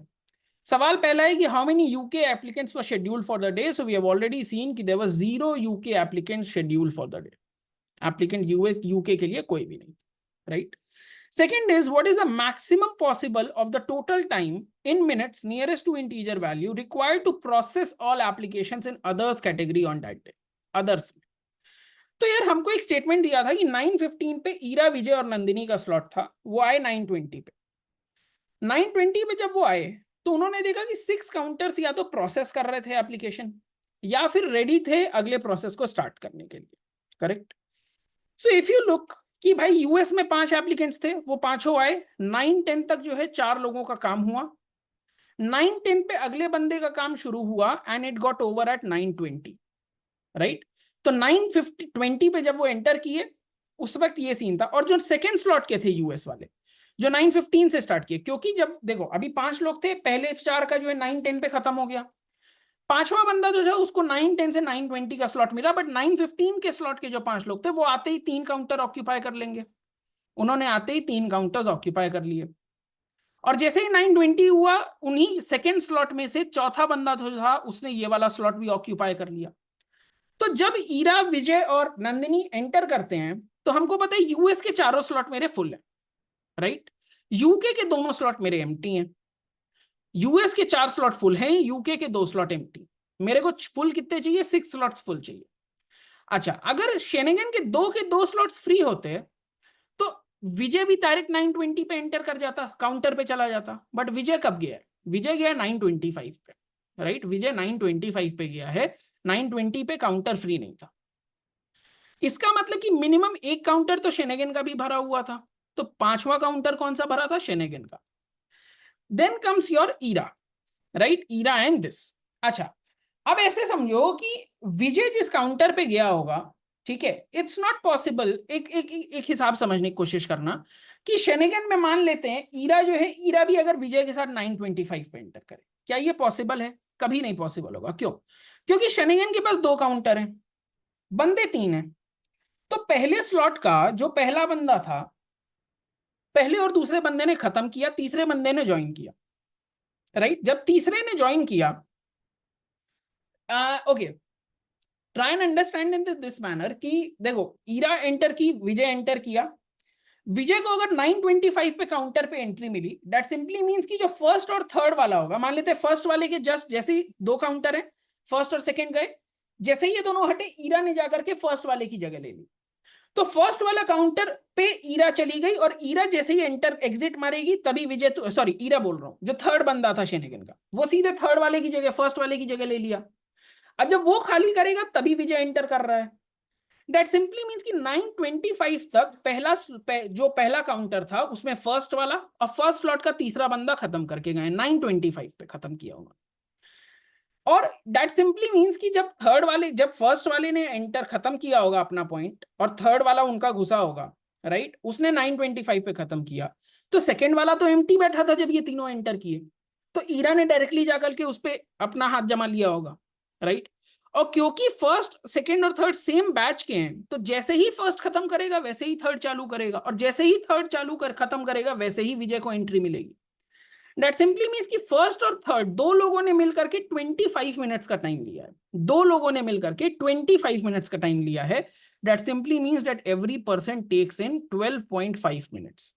सवाल पहला है कि how many UK applicants were scheduled for the day? So we have already seen कि there was 0 UK applicants scheduled for the day, applicant UK के लिए कोई भी नहीं, right? Second is, what is the maximum possible of the total time in minutes nearest to integer value required to process all applications in others category on that day? others तो यार हमको एक statement दिया था कि 9:15 पे ईरा, विजय और नंदिनी का स्लॉट था, वो आए 9:20 पे। 9:20 पे जब वो आए तो उन्होंने देखा कि 6 काउंटर्स या तो प्रोसेस कर रहे थे एप्लीकेशन, या फिर रेडी थे अगले प्रोसेस को स्टार्ट करने के लिए, correct? So if you look कि भाई यूएस में 5 एप्लीकेंट्स थे, वो पांचों आए, 9:10 तक जो है 4 लोगों का काम हुआ, 9:10 पे अगले बंदे का काम शुरू हुआ and it got over at 9:20, right? तो 9:20 पे जब वो एंटर किए उस वक्त ये सीन था। और जो सेकंड स्लॉट के थे यूएस वाले, जो 9:15 से स्टार्ट किए, क्योंकि जब देखो अभी 5 लोग थे, पहले 4 का जो है 9:10 पे खत्म हो गया, पांचवा बंदा जो है उसको 9:10 से 9:20 का स्लॉट मिला, बट 9:15 के स्लॉट के जो 5 लोग थे वो आते ही 3 काउंटर ऑक्यूपाई कर लेंगे। उन्होंने आते ही 3 काउंटर्स ऑक्यूपाई कर लिए, और जैसे ही 9:20 हुआ उन्हीं सेकेंड स्लॉट में से चौथा बंदा जो था उसने ये वाला स्लॉट भी ऑक्यूपाई कर लिया। तो जब ईरा, विजय और नंदिनी एंटर करते हैं तो हमको पता है यूएस के चारों स्लॉट मेरे फुल है, राइट? यूके के दोनों स्लॉट मेरे एम्प्टी हैं। यूएस के 4 स्लॉट फुल हैं, यूके के 2 स्लॉट एम्प्टी। मेरे को फुल कितने चाहिए? 6 स्लॉट्स फुल चाहिए। अच्छा, अगर शेनेगन के 2 स्लॉट्स फ्री होते तो विजय भी डायरेक्ट 9:20 पे एंटर कर जाता, काउंटर पे चला जाता। बट विजय कब गया है? विजय गया 9:25 पे, राइट? विजय 9:25 पे गया है, 9:20 पे काउंटर फ्री नहीं था। इसका मतलब कि मिनिमम एक काउंटर तो शेनेगन का भी भरा हुआ था, तो 5वां काउंटर कौन सा भरा था? शेनेगन का। Then comes your Ira, right? Ira and this. अच्छा, अब ऐसे समझो कि विजय जिस काउंटर पे गया होगा, ठीक है, इट्स नॉट पॉसिबल, एक हिसाब समझने की कोशिश करना कि शेनेगन में मान लेते हैं ईरा जो है, ईरा भी अगर विजय के साथ 9:25 पे एंटर करे, क्या ये पॉसिबल है? कभी नहीं पॉसिबल होगा। क्यों? क्योंकि शेनेगन के पास 2 काउंटर हैं, बंदे 3 हैं। तो पहले स्लॉट का जो पहला बंदा था, पहले और दूसरे बंदे ने खत्म किया, तीसरे बंदे ने ज्वाइन किया, राइट? जब तीसरे ने ज्वाइन किया, okay, try and understand in this manner कि देखो ईरा एंटर की, विजय एंटर किया, विजय को अगर 9:25 पे काउंटर पे एंट्री मिली, दैट सिंपली मींस कि जो फर्स्ट और थर्ड वाला होगा, मान लेते हैं फर्स्ट वाले के जस्ट जैसे ही 2 काउंटर है, फर्स्ट और सेकंड गए, जैसे ही ये दोनों हटे, ईरा ने जाकर के फर्स्ट वाले की जगह ले ली। तो फर्स्ट वाला काउंटर पे ईरा चली गई, और ईरा जैसे ही एंटर एग्जिट मारेगी तभी विजय, तो सॉरी ईरा बोल रहा हूं, जो थर्ड बंदा था शेनेगन का, वो सीधे थर्ड वाले की जगह, फर्स्ट वाले की जगह ले लिया। अब जब वो खाली करेगा तभी विजय एंटर कर रहा है। दैट सिंपली मींस कि 9:25 तक जो पहला काउंटर था उसमें फर्स्ट वाला और फर्स्ट स्लॉट का तीसरा बंदा खत्म करके गए, 9:25 पे खत्म किया उन्होंने। और दैट सिंपली मींस कि जब फर्स्ट वाले ने एंटर खत्म किया होगा अपना पॉइंट, और थर्ड वाला उनका घुसा होगा, राइट? उसने 9:25 पे खत्म किया, तो सेकेंड वाला तो एम्प्टी बैठा था जब ये तीनों एंटर किए, तो ईरा ने डायरेक्टली जाकर के उस पर अपना हाथ जमा लिया होगा, राइट? और क्योंकि फर्स्ट, सेकेंड और थर्ड सेम बैच के हैं, तो जैसे ही फर्स्ट खत्म करेगा वैसे ही थर्ड चालू करेगा, और जैसे ही थर्ड खत्म करेगा वैसे ही विजय को एंट्री मिलेगी। दैट सिंपली मींस कि फर्स्ट और थर्ड 2 लोगों ने मिलकर के 25 मिनट्स का टाइम लिया है, 2 लोगों ने मिलकर के 25 मिनट्स का टाइम लिया है। That simply means that every person takes in 12.5 minutes.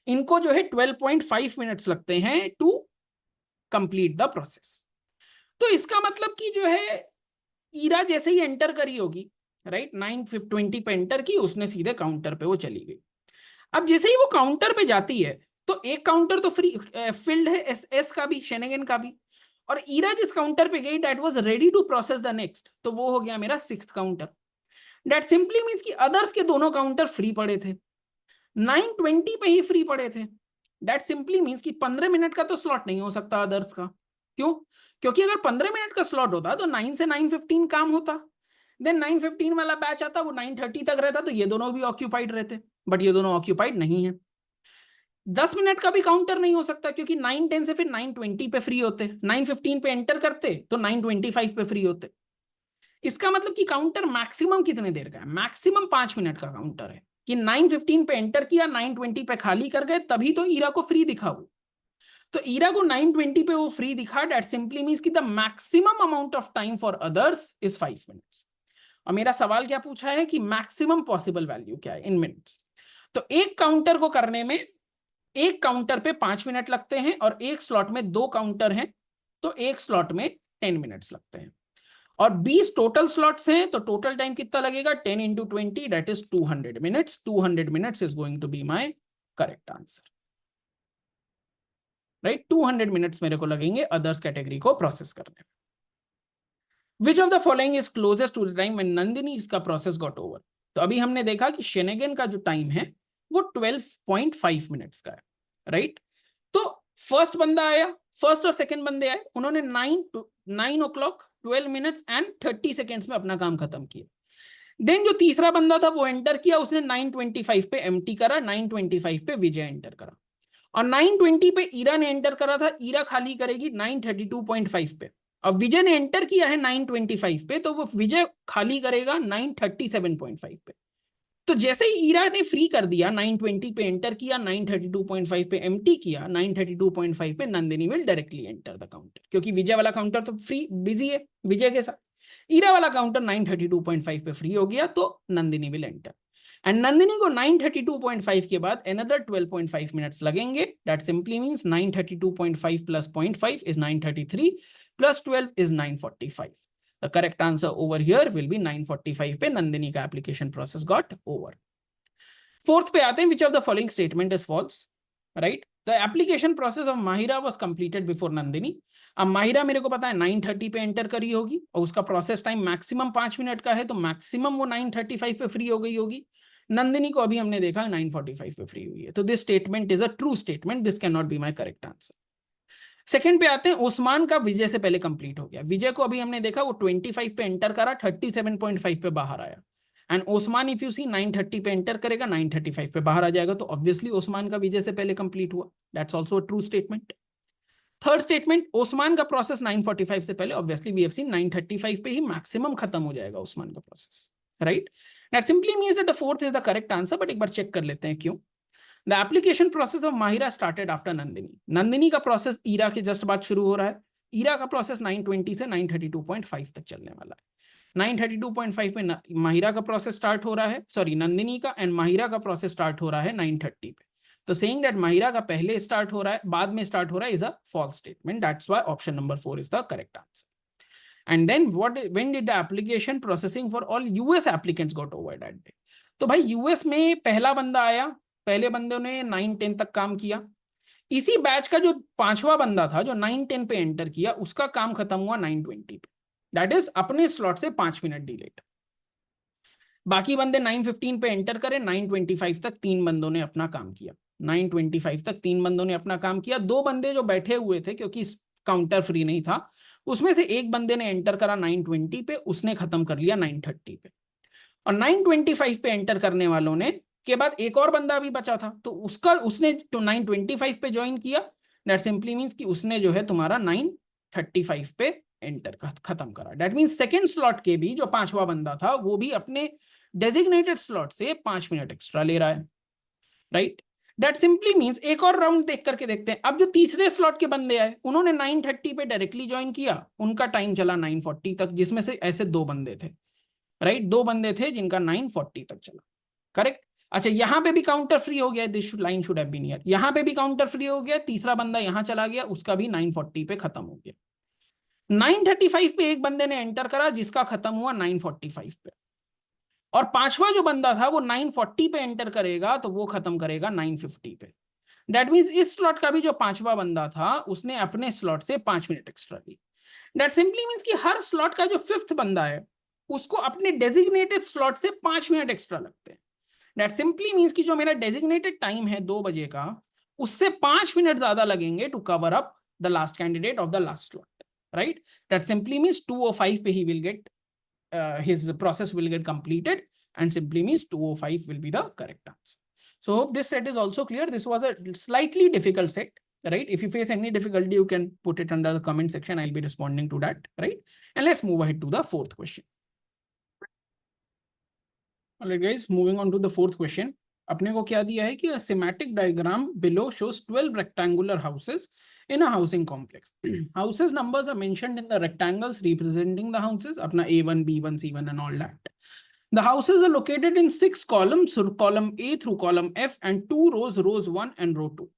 इनको जो है 12.5 मिनट्स लगते हैं टू कंप्लीट द प्रोसेस। तो इसका मतलब कि जो है ईरा जैसे ही एंटर करी होगी, राइट, 9:20 पे एंटर की, उसने सीधे काउंटर पे वो चली गई। अब जैसे ही वो काउंटर पे जाती है तो एक काउंटर तो फ्री फिल्ड है, एस का भी, शेनेगन का भी, और ईरा जिस काउंटर पे गई that was ready to process the next, तो वो हो गया मेरा 6th counter. That simply means कि अदर्स के दोनों काउंटर फ्री पड़े थे, 9:20 पे ही फ्री पड़े थे। दैट सिंपली मींस कि 15 मिनट का तो स्लॉट नहीं हो सकता अदर्स का। क्यों? क्योंकि अगर 15 मिनट का स्लॉट होता तो 9 से 9:15 काम होता, देन 9:15 वाला बैच आता, वो 9:30 तक रहता, तो ये दोनों भी ऑक्यूपाइड रहते, बट ये दोनों ऑक्यूपाइड नहीं है। 10 मिनट का भी काउंटर नहीं हो सकता, क्योंकि 9:10 से फिर 9:20 पे फ्री होते, 9:15 पे एंटर करते तो 9:25 पे फ्री होते। इसका मतलब कि काउंटर मैक्सिमम कितने देर का है? मैक्सिमम 5 मिनट का काउंटर है, कि 9:15 पे एंटर किया, 9:20 पे खाली कर गए, तभी तो ईरा को फ्री दिखा वो। तो ईरा को 9:20 पे वो फ्री दिखा, दैट सिंपली मींस कि the maximum amount of time for others is 5 minutes. और मेरा सवाल क्या पूछा है कि मैक्सिमम पॉसिबल वैल्यू क्या है इन मिनट्स। तो एक काउंटर को करने में, एक काउंटर पे 5 मिनट लगते हैं, और एक स्लॉट में 2 काउंटर हैं, तो एक स्लॉट में 10 मिनट्स लगते हैं। और 20 टोटल स्लॉट्स हैं, तो टोटल टाइम कितना लगेगा? 10 into 20 that is 200 minutes. 200 minutes is going to be my correct answer, right. 200 minutes मेरे को लगेंगे अदर्स कैटेगरी को प्रोसेस करने में। Which of the following is closest to the time when Nandini इसका प्रोसेस गॉट ओवर। तो अभी हमने देखा कि शेनेगन का जो टाइम है वो 12.5 मिनट्स का है, राइट। तो फर्स्ट बंदा आया, फर्स्ट और सेकंड बंदे आए, उन्होंने 9 o'clock 12 मिनट्स एंड 30 सेकेंड्स में अपना काम खत्म किया। देन जो तीसरा बंदा था वो एंटर किया, उसने 9:25 पे एम्प्टी करा, 9:25 पे विजय एंटर करा, और 9:20 पे ईरा ने एंटर करा था, ईरा खाली करेगी 9:32.5 पे। अब विजय ने एंटर किया है 9:25 पे, तो वो विजय खाली करेगा 9:37.5 पे। तो जैसे ही ईरा ने फ्री कर दिया, 9:20 पे एंटर किया, 9:32.5 पे एम्प्टी किया, 9:32.5 पे Nandini will directly enter the counter, क्योंकि विजय वाला काउंटर तो फ्री बिजी है विजय के साथ। ईरा वाला काउंटर 9:32.5 पे फ्री हो गया, तो Nandini will enter. And Nandini को 9:32.5 के बाद अनदर 12.5 मिनट्स लगेंगे। That simply means 9:32.5 plus 0.5 is 9:33 plus 12 is 9:45। The correct answer over here will be 9:45 पे नंदिनी का application process got over. Fourth पे आते हैं, which of the following statement is false, right? The application process of Mahira was completed before Nandini. अब माहिरा मेरे को पता है 9:30 पे एंटर करी होगी, और उसका प्रोसेस टाइम मैक्सिमम 5 मिनट का है, तो मैक्सिमम वो 9:35 पे फ्री हो गई होगी। नंदिनी को अभी हमने देखा 9:45 पे फ्री हुई है, तो this statement is a true statement, this can not be my correct answer. Second पे आते हैं, ओस्मान का विजय से पहले कंप्लीट हो गया। विजय को अभी हमने देखा वो 25 पे एंटर करा, 37.5 पे बाहर आया। एंड ओस्मान इफ यू सी 9:30 पे एंटर करेगा, 9:35 पे बाहर आ जाएगा, तो ऑब्वियसली ओस्मान का विजय से पहले कंप्लीट हुआ। That's also a true statement. Third statement, Osman का प्रोसेस 9:45 से पहले, ऑब्वियसली वी हैव सीन 9:35 पे ही मैक्सिमम खत्म हो जाएगा ओस्मान का process, right. That simply means that the fourth is the correct answer, but एक बार चेक कर लेते हैं क्यों। The application process of Mahira started after Nandini. Nandini का प्रोसेस ईरा के जस्ट बाद शुरू हो रहा है। ईरा का प्रोसेस 9:20 से 9:32.5 तक चलने वाला है। 9:32.5 पे माहिरा का प्रोसेस स्टार्ट हो रहा है, सॉरी नंदिनी का, एंड माहिरा का प्रोसेस स्टार्ट हो रहा है 9:30 पे। तो सेइंग दैट माहिरा का पहले स्टार्ट हो रहा है, बाद में स्टार्ट हो रहा है, is a false statement. That's why option number 4 is the correct answer. And then when did the application processing for all US applicants got over that day? तो भाई यूएस में पहला बंदा आया, पहले बंदे ने 9-10 तक काम किया। इसी बैच का जो पांचवा बंदा था जो 9-10 पे एंटर किया, उसका काम खत्म हुआ 9:20 पे, दैट इज अपने स्लॉट से 5 मिनट डिलेट। बाकी बंदे 9:15 पे एंटर करे, 9:25 तक तीन बंदों ने अपना काम किया। 9:25 तक तीन बंदों ने अपना काम किया। दो बंदे जो बैठे हुए थे, क्योंकि काउंटर फ्री नहीं था, उसमें से एक बंदे ने एंटर करा 9:20 पे, उसने खत्म कर लिया 9:30 पे। और 9:25 पे एंटर करने वालों ने के बाद एक और बंदा भी बचा था, तो उसने तो 9:25 पे ज्वाइन किया। दैट सिंपली मींस कि उसने जो है तुम्हारा 9:35 पे एंटर खत्म करा। दैट मींस सेकंड स्लॉट के भी जो पांचवा बंदा था, वो भी अपने डेजिग्नेटेड स्लॉट से 5 मिनट एक्स्ट्रा ले रहा है, राइट। दैट सिंपली मींस एक और राउंड देख करके देखते हैं। अब जो तीसरे स्लॉट के बंदे आए, उन्होंने 9:30 पे डायरेक्टली ज्वाइन किया, उनका टाइम चला 9:40 तक, जिसमें से ऐसे दो बंदे थे, राइट। दो बंदे थे जिनका 9:40 तक चला, करेक्ट। अच्छा, यहां पे भी काउंटर फ्री हो गया, this line should have been here. यहां पे भी काउंटर फ्री हो गया, तीसरा बंदा यहां चला गया, उसका भी 9:40 पे खत्म हो गया। 9:35 पे एक बंदे ने एंटर करा, जिसका खत्म हुआ 9:45 पे। और पांचवा जो बंदा था वो 9:40 पे एंटर करेगा, तो वो खत्म करेगा 9:50 पे। दैट मीन्स इस स्लॉट का भी जो पांचवा बंदा था उसने अपने स्लॉट से 5 मिनट एक्स्ट्रा ली। दैट सिंपली मीन्स कि हर स्लॉट का जो फिफ्थ बंदा है उसको अपने डेजिग्नेटेड स्लॉट से 5 मिनट एक्स्ट्रा लगते हैं। दैट सिंपली मीन्स कि जो मेरा डेजिग्नेटेड टाइम है 2 बजे का, उससे 5 मिनट ज्यादा लगेंगे to cover up the last candidate of the last slot, right. That simply means 2:05 पे ही will get his process will get completed, and simply means 2:05 will be the correct answer. So hope this set is also clear. This was a slightly difficult set, right? If you face any difficulty, you can put it under the comment section. I'll be responding to that, right? And let's move ahead to the fourth question. All right, guys, moving on to the fourth question. अपने को क्या दिया है कि a schematic diagram below shows 12 rectangular houses in a housing complex. Houses numbers are mentioned in the rectangles representing the houses, अपना A1, B1, C1 and all that. The houses are located in 6 columns, so column A through column F, and 2 rows, rows 1 and row 2.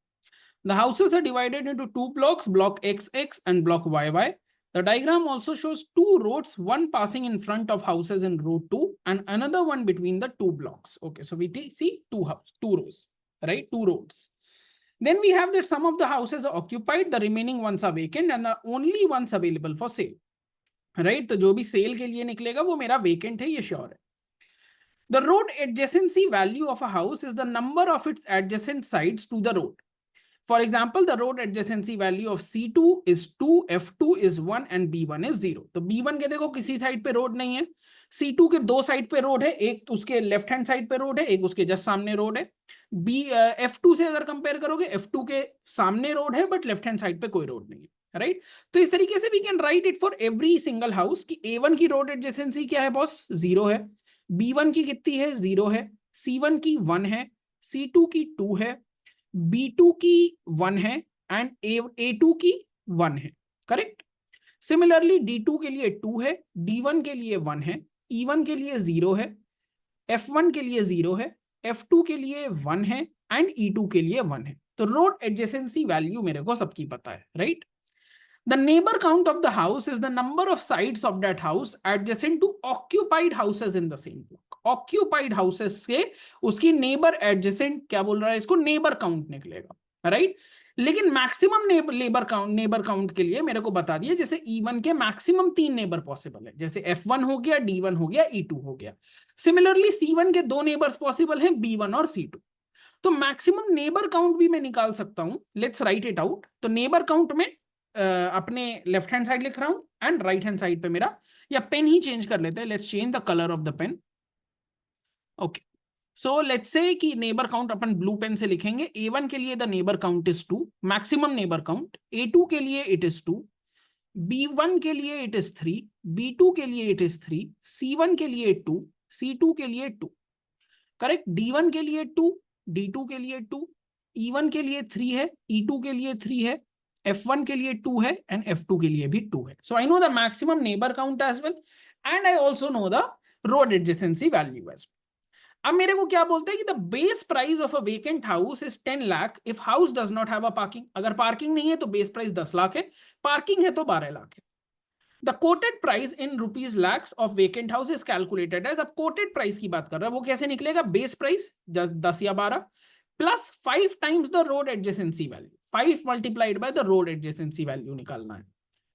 The houses are divided into 2 blocks, block XX and block YY. The diagram also shows 2 roads, one passing in front of houses in row 2 and another one between the 2 blocks. Okay, so we see 2 rows, right? 2 roads. Then we have that some of the houses are occupied, the remaining ones are vacant and the only ones available for sale. Right? तो जो भी cell के लिए निकलेगा वो मेरा vacant है, ये श्योर है. The road adjacency value of a house is the number of its adjacent sides to the road. For example, the road adjacency value of C2 is 2, F2 is 1 and B1 is 0. तो B1 के देखो किसी side पे road नहीं है, C2 के 2 side पे road है, एक उसके लेफ्ट हैंड साइड पे रोड है, एक उसके जस्ट सामने रोड है. F2 से अगर कंपेयर करोगे, F2 के सामने रोड है बट लेफ्ट हैंड साइड पे कोई रोड नहीं है, राइट. तो इस तरीके से we can write it for every single house कि A1 की रोड एडजेसेंसी क्या है बॉस, 0 है, B1 की कितनी है, 0 है, C1 की 1 है, C2 की 2 है, B2 की 1 है एंड A2 की 1 है, करेक्ट. सिमिलरली D2 के लिए 2 है, D1 के लिए 1 है, E1 के लिए 0 है, F1 के लिए 0 है, F2 के लिए 1 है एंड E2 के लिए 1 है. तो रोड एडजेसेंसी वैल्यू मेरे को सबकी पता है, right. The neighbor count of the house is the number of sides of that house adjacent to occupied houses in the same block. Occupied houses से उसकी neighbor adjacent क्या बोल रहा है, इसको neighbor count निकलेगा, right? लेकिन मैक्सिमम नेबर काउंट के लिए मेरे को बता दिया, जैसे E1 के मैक्सिमम 3 नेबर पॉसिबल है, जैसे F1 हो गया, D1 हो गया, E2 हो गया. सिमिलरली C1 के 2 नेबर्स पॉसिबल हैं, B1 और C2. तो मैक्सिमम नेबर काउंट भी मैं निकाल सकता हूं. Let's write it out. तो नेबर काउंट में अपने लेफ्ट हैंड साइड लिख रहा हूं एंड राइट हैंड साइड पे मेरा, या पेन ही चेंज कर लेते हैं, let's change the colour of the pen. Okay, so let's say कि नेबर काउंट अपन ब्लू पेन से लिखेंगे. A1 के लिए the neighbour count is 2, maximum neighbour count. A2 के लिए इट इज 2, B1 के लिए इट इज 3, B2 के लिए इट इज 3, C1 के लिए 2, C2 के लिए 2, करेक्ट. D1 के लिए 2, D2 के लिए 2, E1 के लिए 3 है, E2 के लिए 3 है, F1 के लिए 2 है एंड F2 के लिए भी 2 है. So I know the maximum neighbour count as well and I also know the road adjacency value as well. अब मेरे को क्या बोलते हैं कि the base price of a vacant house is 10 lakh if house does not have a parking. अगर parking नहीं है तो बेस प्राइस 10 लाख है, पार्किंग है तो 12 लाख है. The quoted price in rupees lakhs of vacant house is calculated as. अब quoted price की बात कर रहा है, वो कैसे निकलेगा, बेस प्राइस 10 या 12 plus 5 times the road adjacency value, 5 multiplied by the road adjacency value निकालना है,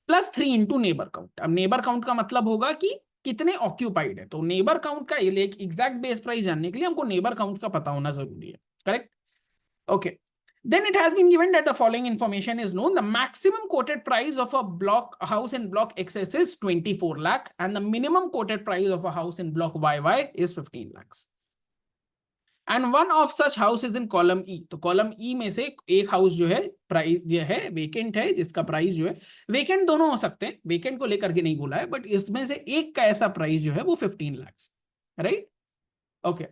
प्लस 3 इंटू नेबर काउंट. अब नेबर काउंट का मतलब होगा कि कितने ऑक्यूपाइड है, तो नेबर काउंट का एग्जैक्ट बेस प्राइस जानने के लिए हमको नेबर काउंट का पता होना जरूरी है, correct. Okay, then it has been given that the following information is known. The maximum quoted price of a house in block XS is 24 lakh and the minimum quoted price of a house in block YY is 15 lakhs. And one of such house is in column E. तो column E में से एक house जो है price जो है vacant है, जिसका प्राइस जो है, वेकेंट दोनों हो सकते हैं, वेकेंट को लेकर के नहीं बोला है, बट इसमें से एक का ऐसा प्राइस जो है वो 15 lakhs, right. Okay,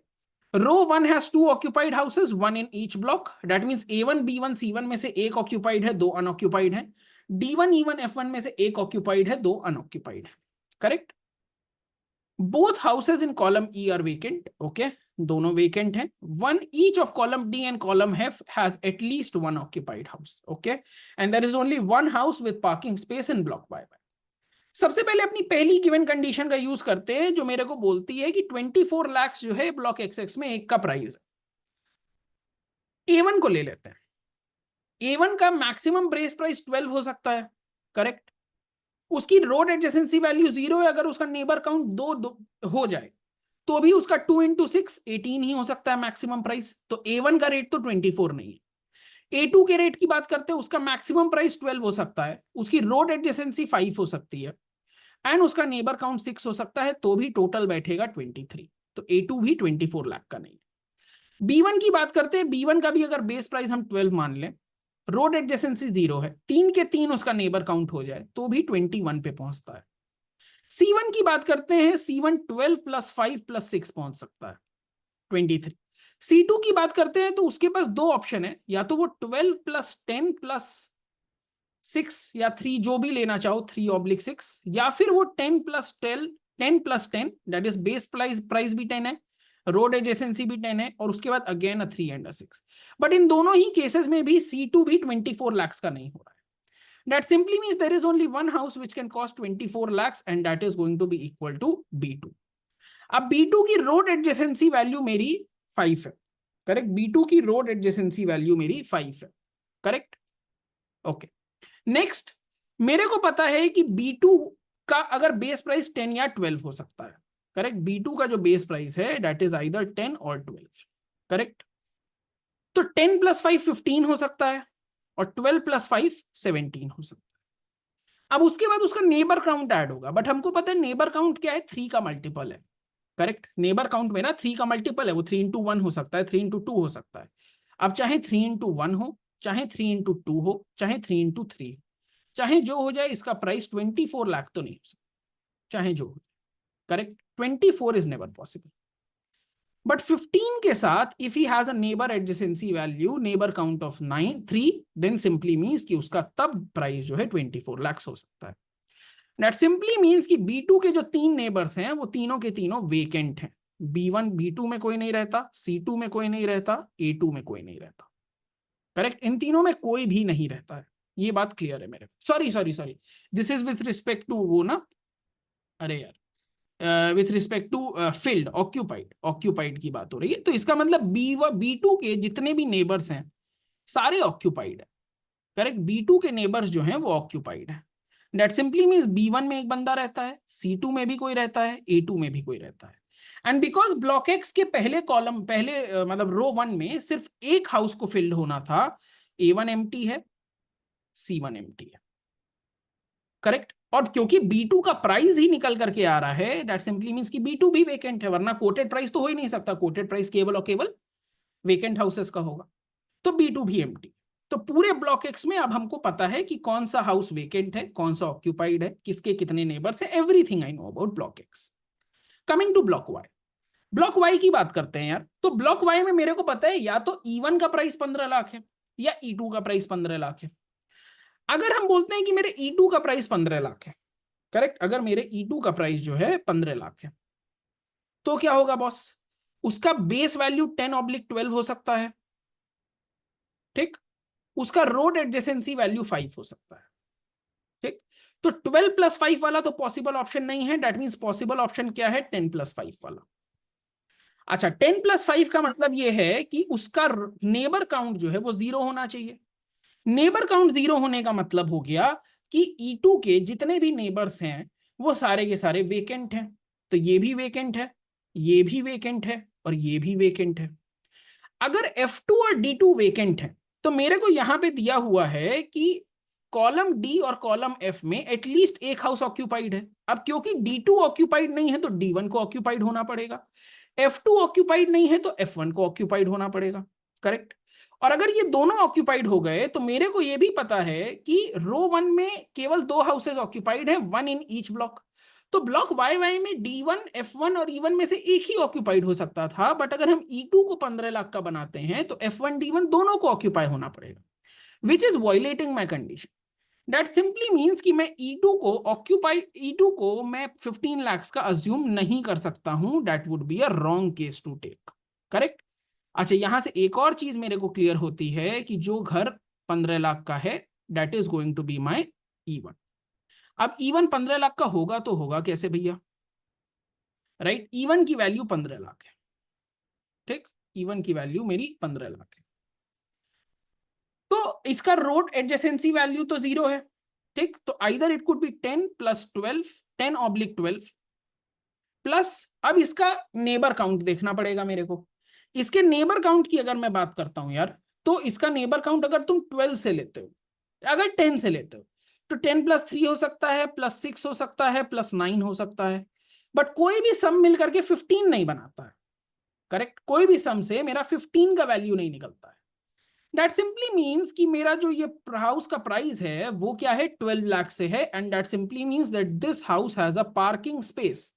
row 1 has 2 occupied houses, 1 in each block. That means A1, B1, C1 में से एक ऑक्यूपाइड है, 2 अनऑक्यूपाइड है. D1, E1, F1 में से एक ऑक्यूपाइड है, 2 अनऑक्यूपाइड है, correct. Both houses in column E are vacant. Okay, दोनों वेकेंट हैं. One each of column D and column F has at least 1 occupied house. Okay, and there is only 1 house with parking space in block YY. सबसे पहले अपनी पहली given condition का use करते हैं जो मेरे को बोलती है कि 24 लाख जो है ब्लॉक XX में एक का प्राइस है. A1 को ले लेते हैं. A1 का मैक्सिमम बेस प्राइस 12 हो सकता है, करेक्ट। उसकी रोड एडजेसेंसी वैल्यू 0 है, अगर उसका नेबर काउंट दो हो जाए तो भी उसका 2 इंटू 6 18 ही हो सकता है मैक्सिमम प्राइस। तो A1 का रेट तो 24 नहीं है। A2 के रेट की बात करते हैं, उसका मैक्सिमम प्राइस 12 हो सकता है, उसकी रोड एडजेसेंसी 5 हो सकती है एंड उसका नेबर काउंट 6 हो सकता है, तो भी टोटल बैठेगा 23। तो A2 भी 24 लाख का नहीं है। B1 की बात करते हैं, B1 का भी अगर बेस प्राइस हम 12 मान लें, रोड एडजेसेंसी 0 है, 3 के 3 उसका नेबर काउंट हो जाए तो भी 21 पे पहुंचता है। C1 की बात करते हैं, C1 12 प्लस 5 प्लस 6 पहुंच सकता है 23। C2 की बात करते हैं तो उसके पास दो ऑप्शन है, या तो वो 12 प्लस 10 प्लस 6 या 3 जो भी लेना चाहो, 3/6, या फिर वो 10 plus 12 10 plus 10 that is base price भी 10 है, रोड एजेंसी भी 10 है, और उसके बाद अगेन 3 एंड 6। बट इन दोनों ही केसेस में भी C2 भी 24 lakhs का नहीं हो रहा है। That simply means there is only one house which can cost 24 lakhs and that is going to be equal to B2. अब B2 की रोड एडजेसेंसी वैल्यू मेरी 5 है, करेक्ट। B2 की रोड एडजेसेंसी वैल्यू मेरी 5 है, करेक्ट। ओके, नेक्स्ट मेरे को पता है कि B2 का अगर बेस प्राइस 10 या 12 हो सकता है, करेक्ट। B2 का जो बेस प्राइस है दैट इज आइदर 10 और 12, करेक्ट। तो 10 प्लस 5 15 हो सकता है और 12 प्लस 5 17 हो सकता है। अब उसके बाद उसका नेबर काउंट ऐड होगा, बट हमको पता है नेबर काउंट क्या है, 3 का मल्टीपल है, करेक्ट। नेबर काउंट में ना 3 का मल्टीपल है, वो 3 इंटू 1 हो सकता है, 3 इंटू 2 हो सकता है। अब चाहे 3 इंटू 1 हो, चाहे 3 इंटू 2 हो, चाहे 3 इंटू 3 हो, चाहे जो हो जाए, इसका प्राइस 24 लाख तो नहीं हो सकता, चाहे जो हो जाए, correct. 24 is never possible. But 15 के साथ if he has a neighbour adjacency value, neighbour count of 3, then simply means कि उसका तब प्राइस जो है 24 लाख हो सकता है। दैट सिंपली मींस कि B2 के जो 3 नेबर्स हैं वो तीनों के तीनों वेकेंट हैं। B1 B2 में कोई नहीं रहता, C2 में कोई नहीं रहता, A2 में कोई नहीं रहता, करेक्ट। इन तीनों में कोई भी नहीं रहता है, ये बात क्लियर है मेरे को। Sorry sorry sorry, this is with respect to वो ना, अरे यार, with respect to field occupied, occupied की बात हो रही है। तो इसका मतलब B2 के जितने भी नेबर्स हैं सारे ऑक्यूपाइड है, करेक्ट। B2 के नेबर्स जो हैं वो ऑक्यूपाइड है। दैट सिंपली मींस B1 में एक बंदा रहता है, C2 में भी कोई रहता है, A2 में भी कोई रहता है। एंड बिकॉज ब्लॉक एक्स के पहले कॉलम, पहले मतलब रो 1 में सिर्फ एक हाउस को फिल्ड होना था, A1 एम्प्टी है, C1 एम्प्टी है, करेक्ट। और क्योंकि B2 का प्राइस ही निकल करके आ रहा है, दैट सिंपली मींस कि B2 भी वेकेंट है, वरना कोटेड प्राइस तो हो ही नहीं सकता, कोटेड प्राइस केवल और केवल वेकेंट हाउसेस का होगा। तो B2 भी एम्प्टी। तो पूरे ब्लॉक एक्स में अब हमको पता है कि कौन सा हाउस वेकेंट है, कौन सा ऑक्यूपाइड है, किसके कितने नेबर्स है, everything I know about block X. Coming to block Y, block Y की बात करते हैं यार। तो ब्लॉक वाई में मेरे को पता है या तो E1 का प्राइस 15 लाख है या E2 का प्राइस 15 लाख है। अगर हम बोलते हैं कि मेरे E2 का प्राइस 15 लाख है, करेक्ट, अगर मेरे E2 का प्राइस जो है 15 लाख है, तो क्या होगा बॉस, उसका बेस वैल्यू 10/12 हो सकता है, ठीक। उसका रोड एडजेसेंसी वैल्यू 5 हो सकता है, ठीक। तो 12 प्लस 5 वाला तो पॉसिबल ऑप्शन नहीं है, दैट मींस पॉसिबल ऑप्शन क्या है, 10 प्लस 5 वाला। अच्छा, 10 प्लस 5 का मतलब ये है कि उसका नेबर काउंट जो है वो 0 होना चाहिए। नेबर काउंट 0 होने का मतलब हो गया कि E2 के जितने भी नेबर्स हैं वो सारे के सारे वेकेंट हैं। तो ये भी वेकेंट है, ये भी वेकेंट है, और ये भी वेकेंट है। अगर F2 और D2 वेकेंट है तो मेरे को यहां पे दिया हुआ है कि कॉलम D और कॉलम F में एटलीस्ट एक हाउस ऑक्यूपाइड है। अब क्योंकि D2 ऑक्यूपाइड नहीं है तो D1 को ऑक्यूपाइड होना पड़ेगा, F2 ऑक्यूपाइड नहीं है तो F1 को ऑक्यूपाइड होना पड़ेगा, करेक्ट। और अगर ये दोनों ऑक्यूपाइड हो गए तो मेरे को ये भी पता है कि रो 1 में केवल 2 हाउसेज ऑक्यूपाइड हैं, 1 इन ईच ब्लॉक। तो ब्लॉक वाई वाई में D1 F1 और E1 में से एक ही ऑक्यूपाइड हो सकता था, बट अगर हम E2 को 15 लाख का बनाते हैं तो F1 D1 दोनों को ऑक्यूपाई होना पड़ेगा, which is violating my condition. That simply means कि मैं E2 को मैं 15 लाख का अज्यूम नहीं कर सकता हूं, that would be a wrong case to take, correct. अच्छा, यहां से एक और चीज मेरे को क्लियर होती है कि जो घर 15 लाख का है that is going to be my E1। अब E1 15 लाख का होगा तो होगा कैसे भैया, राइट। E1 की वैल्यू 15 लाख है, ठीक। E1 की वैल्यू मेरी 15 लाख है। तो तो इसका रोड एडजेसेंसी वैल्यू तो 0 है, ठीक। तो either it could be 10 + 12, 10/12 plus, अब इसका नेबर काउंट देखना पड़ेगा मेरे को। इसके नेबर काउंट की अगर मैं बात करता हूं यार, तो इसका नेबर काउंट अगर तुम 12 से लेते हो, अगर 10 से लेते हो, तो 10 + 3 हो सकता है, +6 हो सकता है, +9 हो सकता है, बट कोई भी सम मिलकर के 15 नहीं बनाता है, करेक्ट। कोई भी सम से मेरा 15 का वैल्यू नहीं निकलता है। दैट सिंपली मीन्स कि मेरा जो ये हाउस का प्राइस है वो क्या है, 12 लाख से है, and that simply means that this house has a parking space.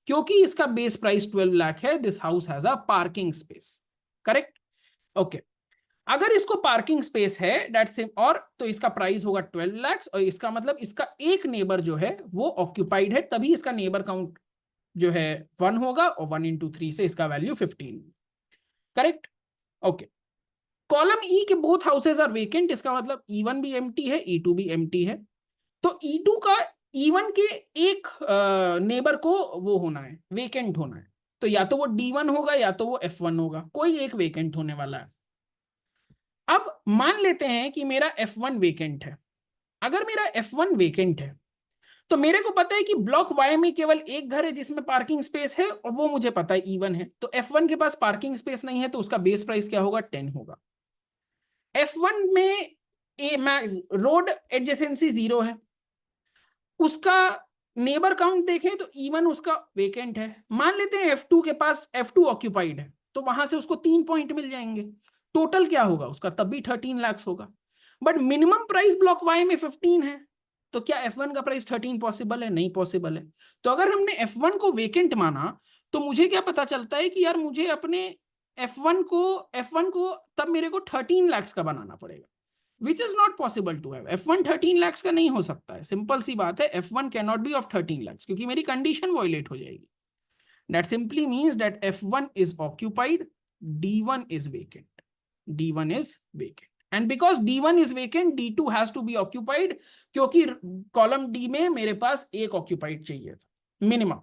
क्योंकि इसका बेस प्राइस 12 लाख है, this house has a parking space, correct. Okay, अगर इसको पार्किंग स्पेस है दैट और तो इसका प्राइस होगा 12 लाख, और इसका मतलब इसका एक नेबर जो है वो ऑक्यूपाइड है, तभी इसका नेबर काउंट जो है 1 होगा, और 1 × 3 से इसका वैल्यू 15, करेक्ट। ओके, कॉलम ई के बोथ हाउसेज आर वेकेंट, इसका मतलब E1 भी एम्प्टी है, E2 भी एम्प्टी है। तो E2 का E1 के एक नेबर को वो होना है, वेकेंट होना है, तो या तो वो D1 होगा या तो वो F1 होगा, कोई एक वेकेंट होने वाला है। अब मान लेते हैं कि मेरा F1 वेकेंट है। अगर मेरा F1 वेकेंट है तो मेरे को पता है कि ब्लॉक वाई में केवल एक घर है जिसमें पार्किंग स्पेस है, और वो मुझे पता है E1 है। तो F1 के पास पार्किंग स्पेस नहीं है, तो उसका बेस प्राइस क्या होगा, 10 होगा। F1 में रोड एडजेसेंसी 0 है, उसका नेबर काउंट देखें तो E1 उसका वेकेंट है। मान लेते हैं F2 के पास F2 ऑक्यूपाइड है, तो वहां से उसको 3 पॉइंट मिल जाएंगे। टोटल क्या होगा उसका, तब भी 13 लाख होगा। But minimum price block Y में 15 है, तो क्या F1 का प्राइस 13 पॉसिबल है, नहीं पॉसिबल है। तो अगर हमने F1 को वेकेंट माना, तो मुझे क्या पता चलता है कि यार मुझे अपने F1 को तब मेरे को 13 लाख का बनाना पड़ेगा, which is not possible to have. F1 13 lakh का नहीं हो सकता है, सिंपल सी बात है, F1 can not B of 13 lakh, क्योंकि मेरी कंडीशन वॉयलेट हो जाएगी। That simply means that F1 is occupied, D1 is vacant, D1 is vacant, and because D1 is vacant, D2 has to be occupied, क्योंकि column D में मेरे पास एक occupied चाहिए था minimum.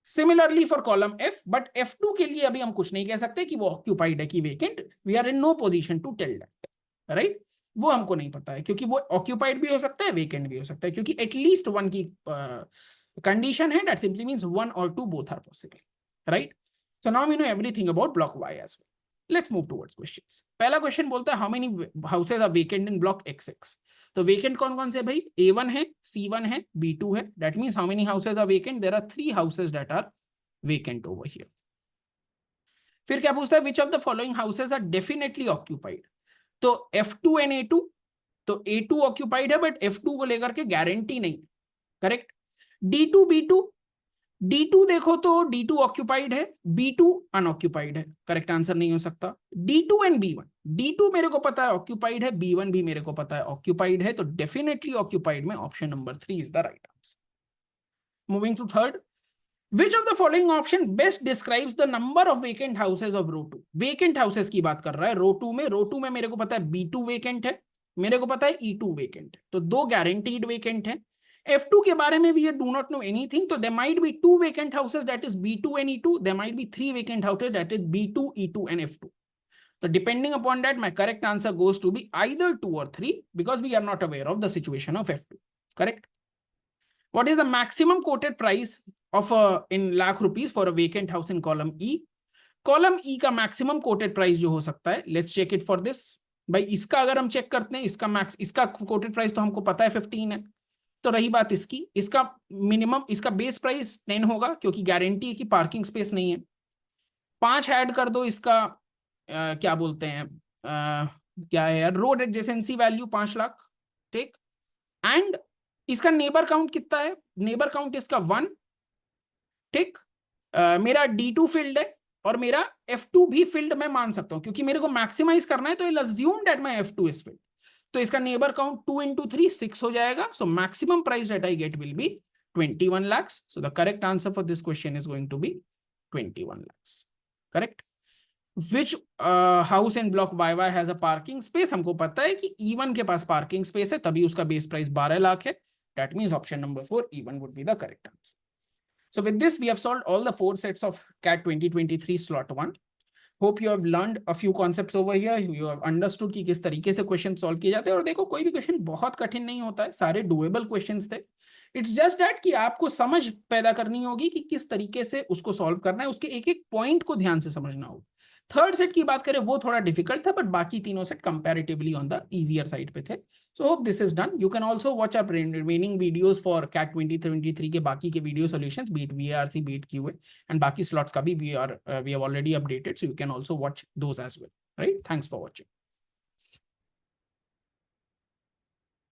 Similarly for column F, but F2 के लिए अभी हम कुछ नहीं कह सकते कि वो ऑक्यूपाइड है कि vacant, we are in no position to tell that, right. वो हमको नहीं पता है, क्योंकि वो ऑक्यूपाइड भी हो सकता है, वेकेंट भी हो सकता है, क्योंकि एटलीस्ट 1 की कंडीशन है, दैट सिंपली मींस 1 और 2 both are possible, right. So now we know everything about block Y as well. Let's move towards questions. पहला क्वेश्चन बोलता है how many houses are vacant in block XX। तो vacant कौन कौन से भाई, A1 है, C1 है, B2 है, that means how many houses are vacant, there are 3 houses that are vacant over here. फिर क्या पूछता है, which of the following houses are definitely occupied. तो F2 एंड A2, तो A2 ऑक्यूपाइड है, बट F2 को लेकर के गारंटी नहीं, करेक्ट। D2 B2, D2 देखो तो D2 ऑक्यूपाइड है, B2 अनऑक्यूपाइड है, करेक्ट आंसर नहीं हो सकता। D2 एंड B1, D2 मेरे को पता है ऑक्यूपाइड है, B1 भी मेरे को पता है ऑक्यूपाइड है, तो डेफिनेटली ऑक्यूपाइड में option number 3 is the right answer. Moving to third, Which of the following option best describes the number of vacant houses of row 2? Vacant houses की बात कर रहा है row 2 में। row 2 में मेरे को पता है B2 vacant है, मेरे को पता है E2 vacant है, तो 2 guaranteed vacant है। F2 के बारे में भी ये do not know anything, तो there might be 2 vacant houses that is B2 and E2, there might be 3 vacant houses that is B2, E2 and F2. So depending upon that, my correct answer goes to be either 2 or 3, because we are not aware of the situation of F2, correct? What is the maximum quoted price of in lakh rupees for a vacant house in column E? Column E का maximum quoted price जो हो सकता है, let's check it for this. भाई इसका अगर हम check करते हैं, इसका quoted price तो हमको पता है 15 है, तो रही बात इसकी, इसका मिनिमम, इसका बेस प्राइस 10 होगा, क्योंकि गारंटी है कि पार्किंग स्पेस नहीं है। 5 ऐड कर दो इसका क्या बोलते हैं, क्या है यार, रोड एडजेसेंसी वैल्यू 5 लाख, ठीक। एंड इसका नेबर काउंट कितना है, नेबर काउंट इसका 1, ठीक। मेरा D2 फील्ड है, और मेरा F2 भी फील्ड मैं मान सकता हूं, क्योंकि मेरे को मैक्सिमाइज करना है, तो assume that my F2 is field. तो इसका नेबर काउंट 2 × 3 6 हो जाएगा, so maximum price that I get will be 21 lakhs. So the correct answer for this question is going to be 21 lakhs, correct. Which house in block YY has a parking space? हमको पता है कि E1 के पास parking space है, तभी उसका base price 12 lakh है। That means option number 4, E1 would be the correct answer. So with this, we have solved all the 4 sets of CAT 2023 slot 1. Hope you have learned a few concepts over here, you have understood कि किस तरीके से question solve किए जाते हैं। और देखो कोई भी क्वेश्चन बहुत कठिन नहीं होता है, सारे डुएबल क्वेश्चंस थे। इट्स जस्ट दैट कि आपको समझ पैदा करनी होगी कि किस तरीके से उसको सॉल्व करना है, उसके एक एक पॉइंट को ध्यान से समझना होगा। थर्ड सेट की बात करें वो थोड़ा डिफिकल्ट था, बट बाकी तीनों set comparatively on the easier side पे थे। So hope this is done. You can also watch up remaining videos for CAT 2023 के बाकी के video solutions, be it VARC, be it QA, and बाकी slots का भी we have already updated, so you can also watch those as well, right? Thanks for watching.